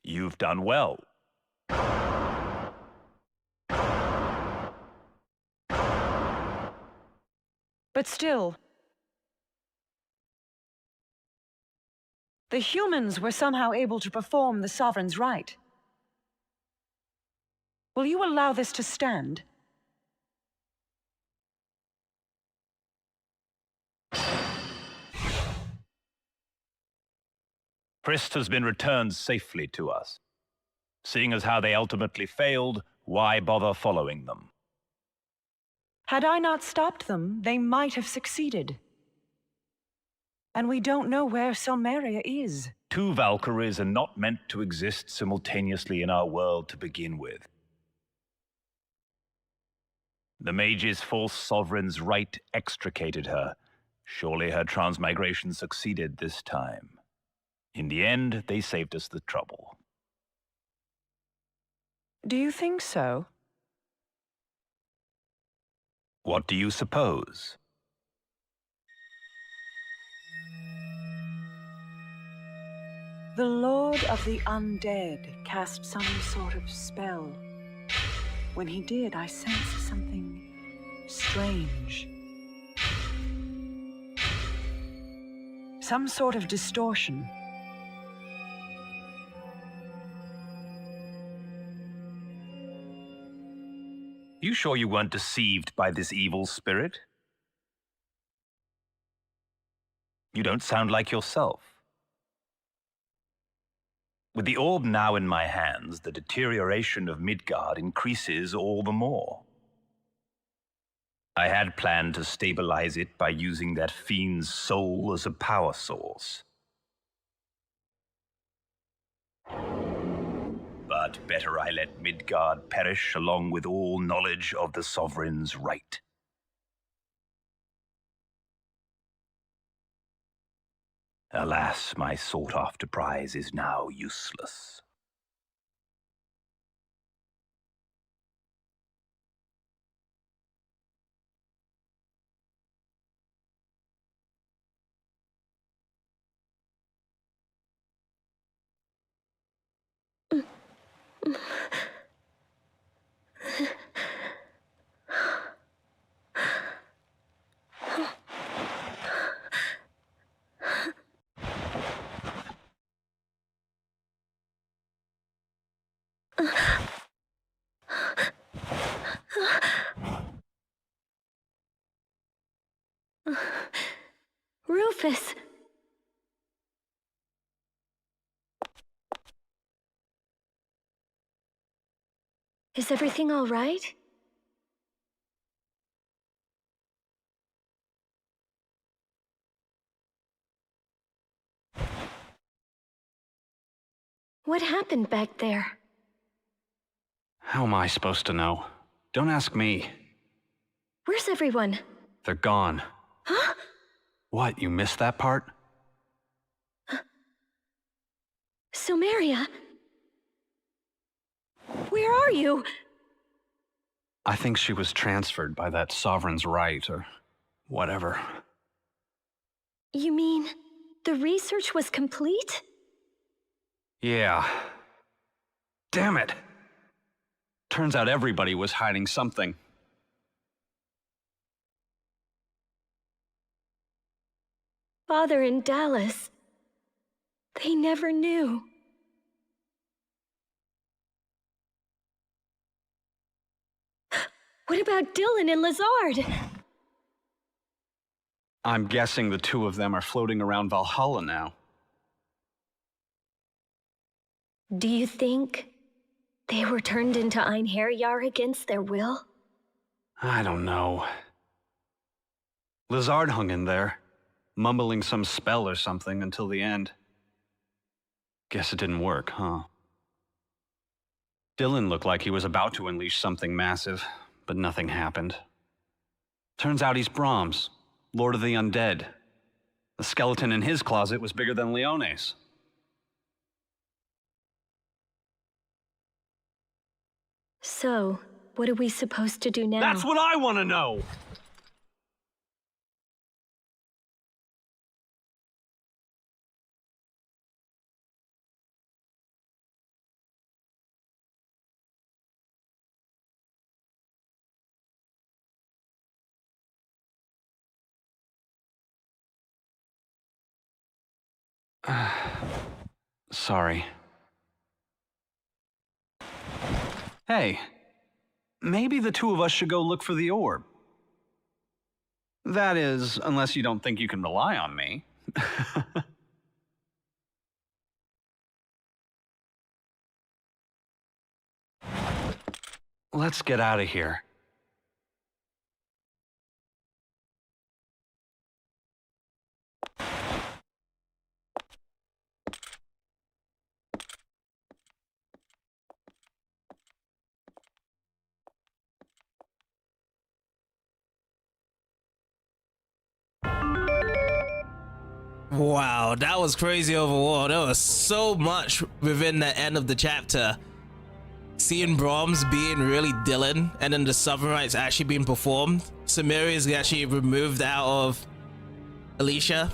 Speaker 5: You've done well.
Speaker 13: But still, the humans were somehow able to perform the Sovereign's rite. Will you allow this to stand?
Speaker 5: Christ has been returned safely to us. Seeing as how they ultimately failed, why bother following them?
Speaker 13: Had I not stopped them, they might have succeeded. And we don't know where Silmeria is.
Speaker 5: Two Valkyries are not meant to exist simultaneously in our world to begin with. The mage's false sovereign's rite extricated her. Surely her transmigration succeeded this time. In the end, they saved us the trouble.
Speaker 13: Do you think so?
Speaker 5: What do you suppose?
Speaker 13: The Lord of the Undead cast some sort of spell. When he did, I sensed something strange. Some sort of distortion.
Speaker 5: You sure you weren't deceived by this evil spirit? You don't sound like yourself. With the orb now in my hands, the deterioration of Midgard increases all the more. I had planned to stabilize it by using that fiend's soul as a power source. But better I let Midgard perish along with all knowledge of the Sovereign's rite. Alas, my sought-after prize is now useless.
Speaker 4: Rufus! Is everything all right? What happened back there?
Speaker 10: How am I supposed to know? Don't ask me.
Speaker 4: Where's everyone?
Speaker 10: They're gone.
Speaker 4: Huh?
Speaker 10: What, you missed that part?
Speaker 4: Silmeria? Where are you?
Speaker 10: I think she was transferred by that Sovereign's rite, or whatever.
Speaker 4: You mean the research was complete?
Speaker 10: Yeah. Damn it. Turns out everybody was hiding something.
Speaker 4: Father and Dallas, they never knew. What about Dylan and Lazard?
Speaker 10: I'm guessing the two of them are floating around Valhalla now.
Speaker 4: Do you think they were turned into Einherjar against their will?
Speaker 10: I don't know. Lazard hung in there, mumbling some spell or something until the end. Guess it didn't work, huh? Dylan looked like he was about to unleash something massive, but nothing happened. Turns out he's Brahms, Lord of the Undead. The skeleton in his closet was bigger than Leone's.
Speaker 4: So, what are we supposed to do now?
Speaker 10: That's what I want to know! Sorry. Hey, maybe the two of us should go look for the orb. That is, unless you don't think you can rely on me. Let's get out of here.
Speaker 1: Wow, that was crazy overall. There was so much within the end of the chapter. Seeing Brahms being really Dylan, and then the Southern Rites actually being performed. Silmeria is actually removed out of Alicia.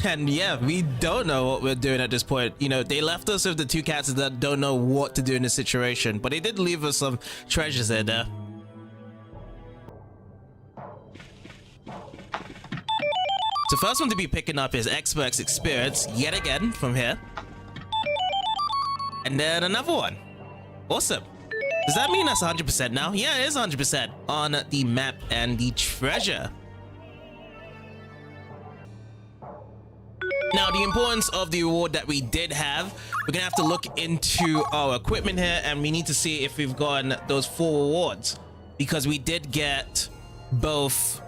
Speaker 1: And yeah, we don't know what we're doing at this point. You know, they left us with the two cats that don't know what to do in this situation, but they did leave us some treasures in there. So first one to be picking up is Expert's Experience, yet again, from here. And then another one. Awesome. Does that mean that's 100% now? Yeah, it is 100% on the map and the treasure. Now, the importance of the reward that we did have, we're gonna have to look into our equipment here, and we need to see if we've gotten those 4 rewards, because we did get both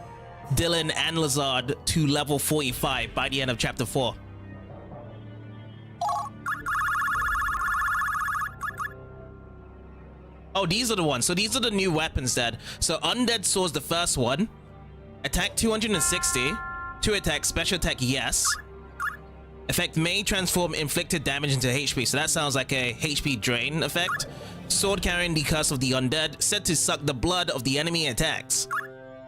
Speaker 1: Dylan and Lazard to level 45 by the end of chapter 4. Oh, these are the ones. So these are the new weapons then. So Undead Sword's the first one. Attack 260. 2 attack, special attack, yes. Effect may transform inflicted damage into HP. So that sounds like a HP drain effect. Sword carrying the curse of the undead, said to suck the blood of the enemy attacks.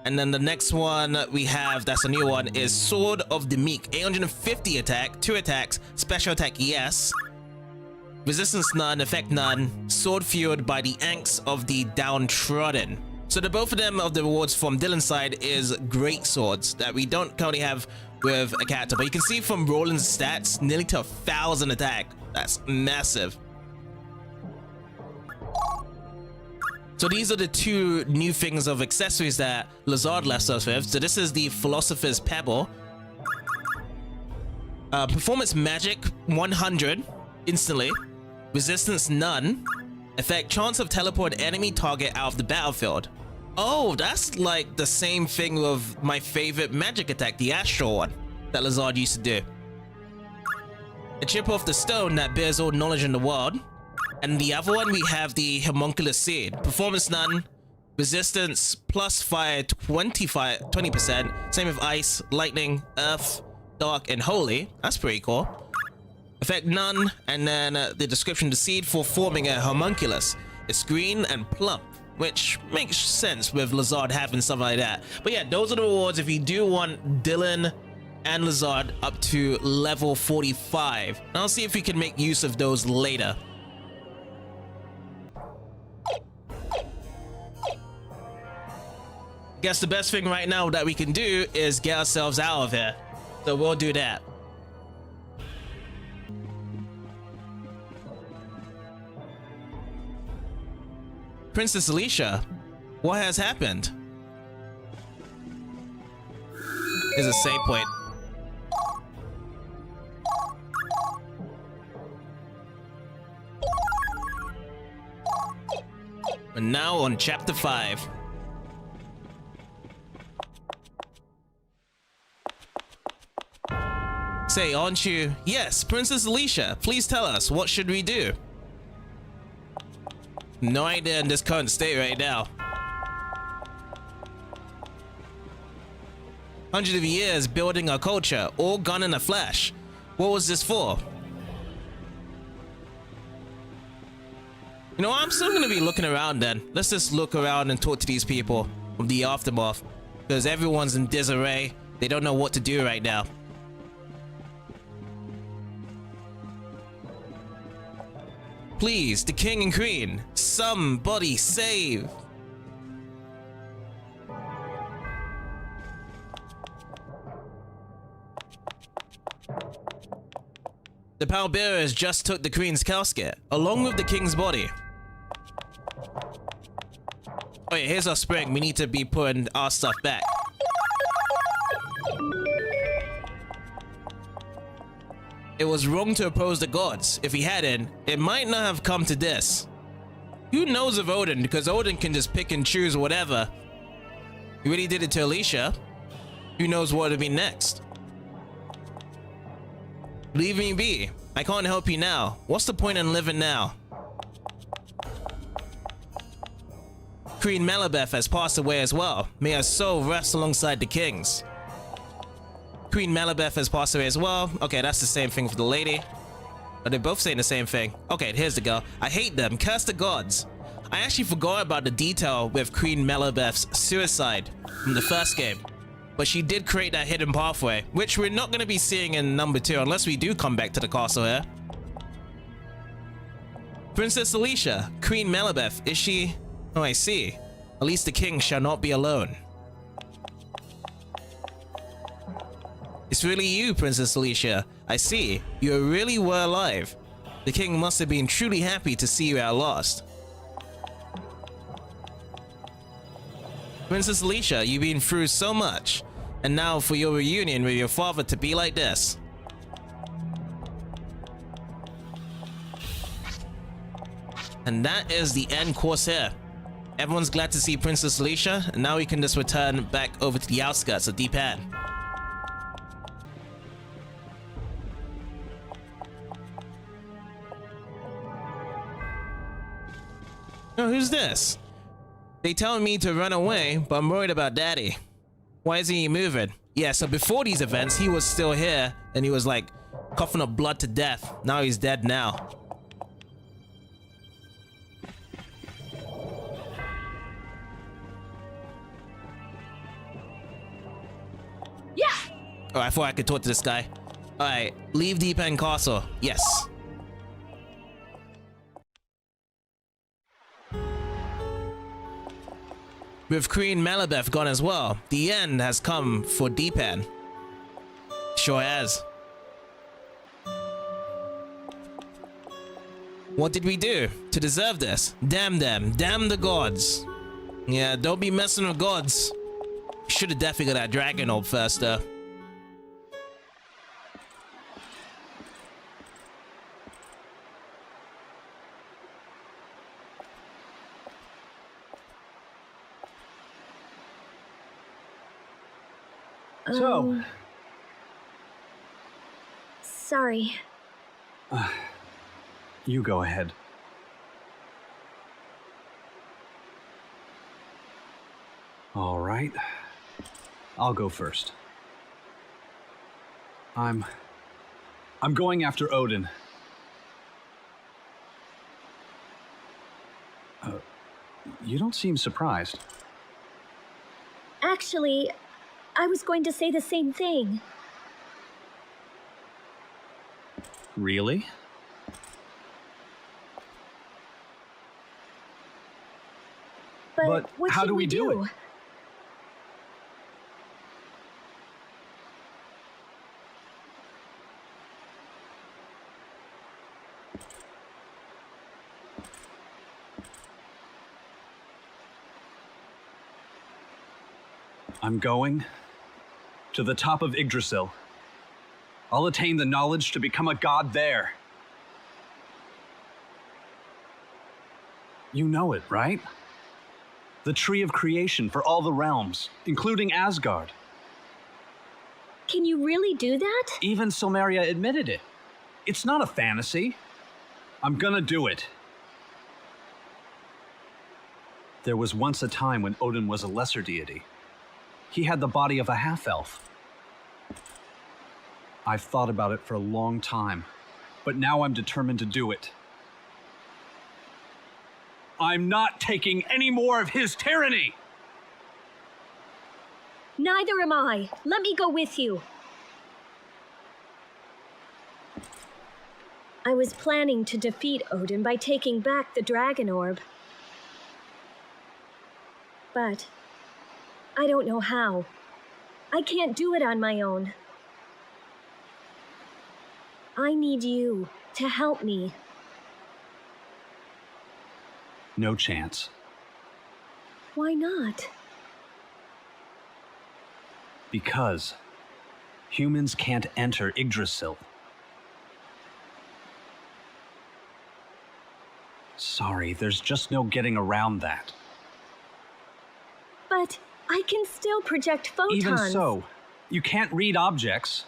Speaker 1: And then the next one we have, that's a new one, is Sword of the Meek. 850 attack, 2 attacks, special attack, yes. Resistance none, effect none. Sword fueled by the angst of the downtrodden. So the both of them of the rewards from Dylan's side is great swords that we don't currently have with a character. But you can see from Roland's stats, nearly to 1,000 attack. That's massive. So these are the 2 new things of accessories that Lazard left us with. So this is the Philosopher's Pebble. Performance magic 100 instantly. Resistance none. Effect chance of teleport enemy target out of the battlefield. Oh, that's like the same thing with my favorite magic attack, the Astral one that Lazard used to do. A chip off the stone that bears all knowledge in the world. And the other one, we have the Homunculus Seed. Performance none. Resistance plus fire 20%. Same with ice, lightning, earth, dark, and holy. That's pretty cool. Effect none. And then the description, the seed for forming a homunculus. It's green and plump, which makes sense with Lazard having something like that. But yeah, those are the rewards if you do want Dylan and Lizard up to level 45. And I'll see if we can make use of those later. Guess the best thing right now that we can do is get ourselves out of here. So we'll do that. Princess Alicia, what has happened? Is a save point. And now on chapter 5. Say, aren't you? Yes, Princess Alicia, please tell us, what should we do? No idea in this current state right now. Hundreds of years building our culture, all gone in a flash. What was this for? You know, I'm still gonna be looking around then. Let's just look around and talk to these people of the aftermath. Because everyone's in disarray. They don't know what to do right now. Please, the king and queen, somebody save. The pallbearers just took the queen's casket, along with the king's body. Oh yeah, here's our spring. We need to be putting our stuff back. It was wrong to oppose the gods. If he hadn't, it might not have come to this. Who knows of Odin, because Odin can just pick and choose whatever. He really did it to Alicia. Who knows what it'll be next? Leave me be. I can't help you now. What's the point in living now? Queen Melibeth has passed away as well. May her soul rest alongside the king's. Queen Melibeth has passed away as well. Okay, that's the same thing for the lady. Are they both saying the same thing? Okay, here's the girl. I hate them. Curse the gods. I actually forgot about the detail with Queen Melibeth's suicide from the first game. But she did create that hidden pathway, which we're not going to be seeing in number 2 unless we do come back to the castle here. Princess Alicia, Queen Melibeth, is she? Oh, I see. At least the king shall not be alone. It's really you, Princess Alicia. I see. You really were alive. The king must have been truly happy to see you at last. Princess Alicia, you've been through so much. And now for your reunion with your father to be like this. And that is the end course here. Everyone's glad to see Princess Alicia, and now we can just return back over to the outskirts of Dipan. Oh, who's this? They tell me to run away, but I'm worried about Daddy. Why isn't he moving? Yeah, so before these events, he was still here, and he was like coughing up blood to death. Now he's dead now.
Speaker 7: Yeah!
Speaker 1: Oh, I thought I could talk to this guy. Alright, leave Dipan Castle. Yes. With Queen Melibeth gone as well, the end has come for Dipan. Sure has. What did we do to deserve this? Damn them. Damn the gods. Yeah, don't be messing with gods. Should have definitely got that dragon orb first though.
Speaker 10: So.
Speaker 4: Sorry.
Speaker 10: You go ahead. All right. I'll go first. I'm going after Odin. You don't seem surprised.
Speaker 4: Actually, I was going to say the same thing.
Speaker 10: Really?
Speaker 4: But what
Speaker 10: how
Speaker 4: should
Speaker 10: do we do it? I'm going to the top of Yggdrasil. I'll attain the knowledge to become a god there. You know it, right? The tree of creation for all the realms, including Asgard.
Speaker 4: Can you really do that?
Speaker 10: Even Silmeria admitted it. It's not a fantasy. I'm gonna do it. There was once a time when Odin was a lesser deity. He had the body of a half-elf. I've thought about it for a long time, but now I'm determined to do it. I'm not taking any more of his tyranny!
Speaker 4: Neither am I. Let me go with you. I was planning to defeat Odin by taking back the dragon orb. But I don't know how. I can't do it on my own. I need you to help me.
Speaker 10: No chance.
Speaker 4: Why not?
Speaker 10: Because humans can't enter Yggdrasil. Sorry, there's just no getting around that.
Speaker 4: But I can still project photons.
Speaker 10: Even so, you can't read objects,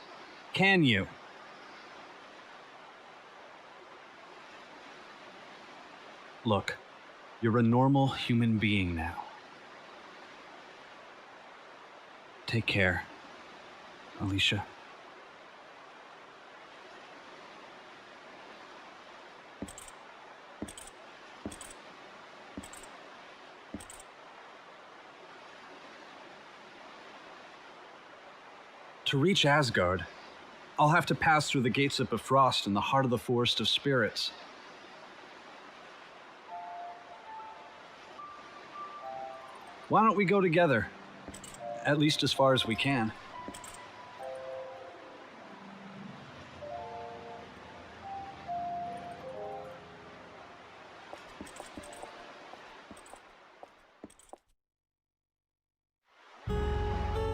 Speaker 10: can you? Look, you're a normal human being now. Take care, Alicia. To reach Asgard, I'll have to pass through the gates of Bifrost in the heart of the Forest of Spirits. Why don't we go together? At least as far as we can.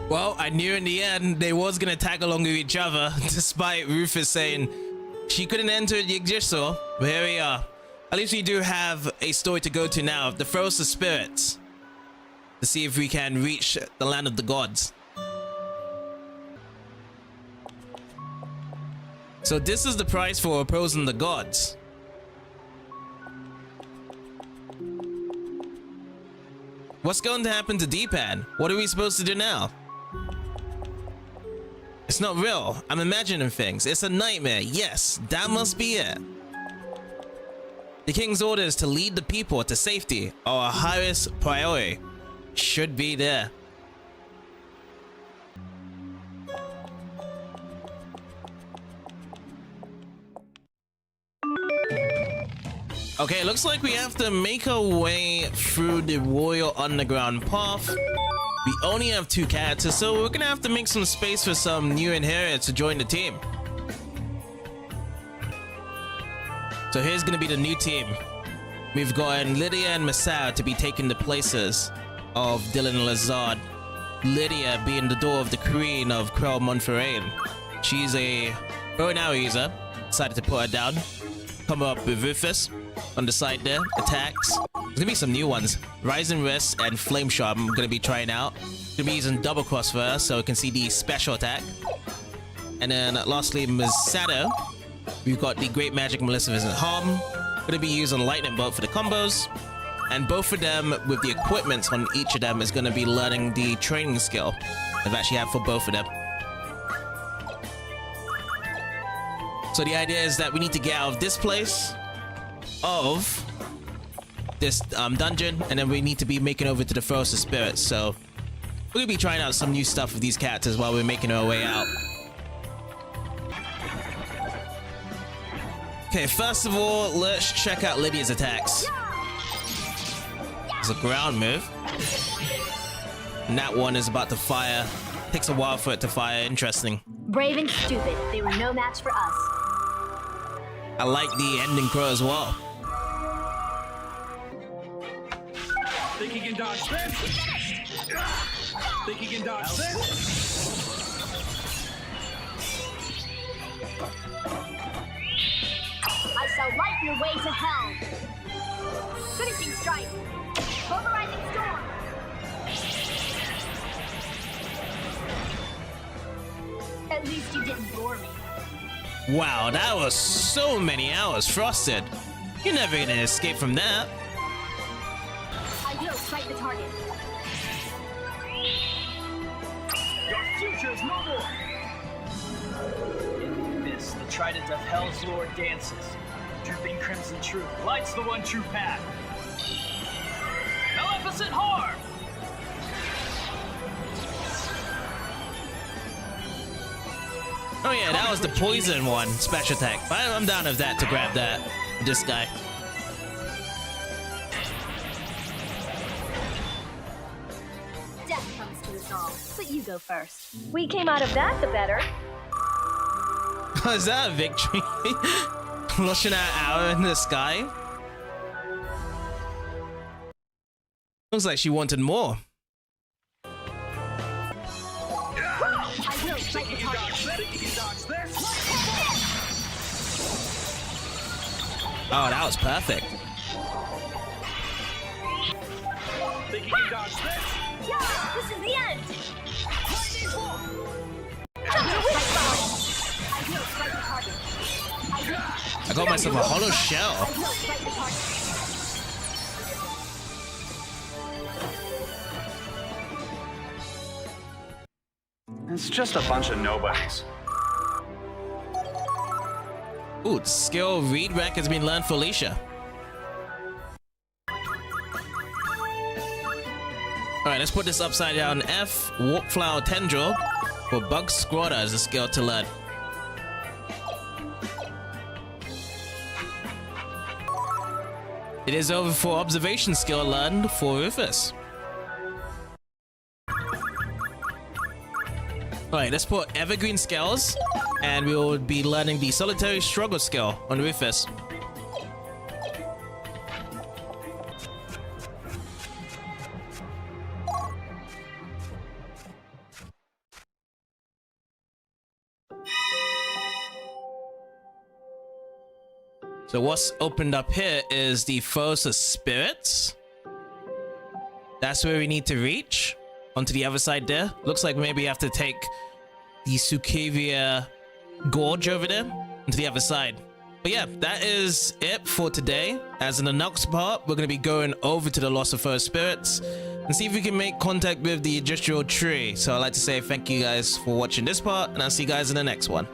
Speaker 1: Well, I knew in the end they was gonna tag along with each other, despite Rufus saying she couldn't enter the Yggdrasil. But here we are. At least we do have a story to go to now, the Forest of Spirits, to see if we can reach the land of the gods. So this is the price for opposing the gods. What's going to happen to Dipan? What are we supposed to do now? It's not real. I'm imagining things. It's a nightmare. Yes, that must be it. The king's orders to lead the people to safety are our highest priority. Should be there. Okay, looks like we have to make our way through the royal underground path. We only have 2 characters, so we're gonna have to make some space for some new inheritors to join the team. So here's gonna be the new team. We've got Lydia and Messiah to be taking the places of Dylan and Lazard. Lydia being the door of the Queen of Krell Montferrain. She's a bow and arrow user. Decided to put her down. Come up with Rufus on the side there. Attacks. There's gonna be some new ones. Rising Wrist and Flame Shot I'm gonna be trying out. Gonna be using double cross for her so we can see the special attack. And then lastly, Misato. We've got the Great Magic Maleficent Harm. Gonna be using Lightning Bolt for the combos. And both of them, with the equipment on each of them, is gonna be learning the training skill I've actually had for both of them. So the idea is that we need to get out of this place, of this dungeon, and then we need to be making over to the Forest of Spirits. So we're gonna be trying out some new stuff with these characters while we're making our way out. Okay, first of all, let's check out Lydia's attacks. It's a ground move. And that one is about to fire. Takes a while for it to fire. Interesting.
Speaker 9: Brave and stupid. They were no match for us.
Speaker 1: I like the ending crow as well.
Speaker 2: Think he can dodge this? Think he can dodge this?
Speaker 9: I shall light your way to hell. Finishing strike. Pulverizing storm. At least you didn't bore me.
Speaker 1: Wow, that was so many hours, Frosted. You're never gonna escape from that.
Speaker 9: I will strike the target.
Speaker 2: Your future is no more!
Speaker 15: In this, the trident of Hell's Lord dances. Dripping crimson truth lights the one true path. Maleficent harm!
Speaker 1: Oh yeah, that was the poison one, special attack. I'm down with that to grab that. This guy.
Speaker 9: Death comes to us all, but you go first.
Speaker 4: We came out of that the better.
Speaker 1: Is that a victory? Flushing that arrow in the sky? Looks like she wanted more.
Speaker 9: I will strike the target.
Speaker 1: Oh, that was perfect.
Speaker 2: Think he can dodge this?
Speaker 9: Yeah, this is the end.
Speaker 1: I got myself a hollow shell.
Speaker 10: It's just a bunch of nobodies.
Speaker 1: Ooh, skill read rank has been learned for Alicia. Alright, let's put this upside down F. Warp Flower Tendril for Bug Scrotter as a skill to learn. It is over for observation skill learned for Rufus. Alright, let's put Evergreen Scales, and we will be learning the Solitary Struggle skill on Rufus. So what's opened up here is the Forest of Spirits. That's where we need to reach. Onto the other side there. Looks like maybe we have to take the Sukavia Gorge over there into the other side. But yeah, that is it for today. As in the next part, we're going to be going over to the Lost of Forest Spirits and see if we can make contact with the Industrial Tree. So I'd like to say thank you guys for watching this part, and I'll see you guys in the next one.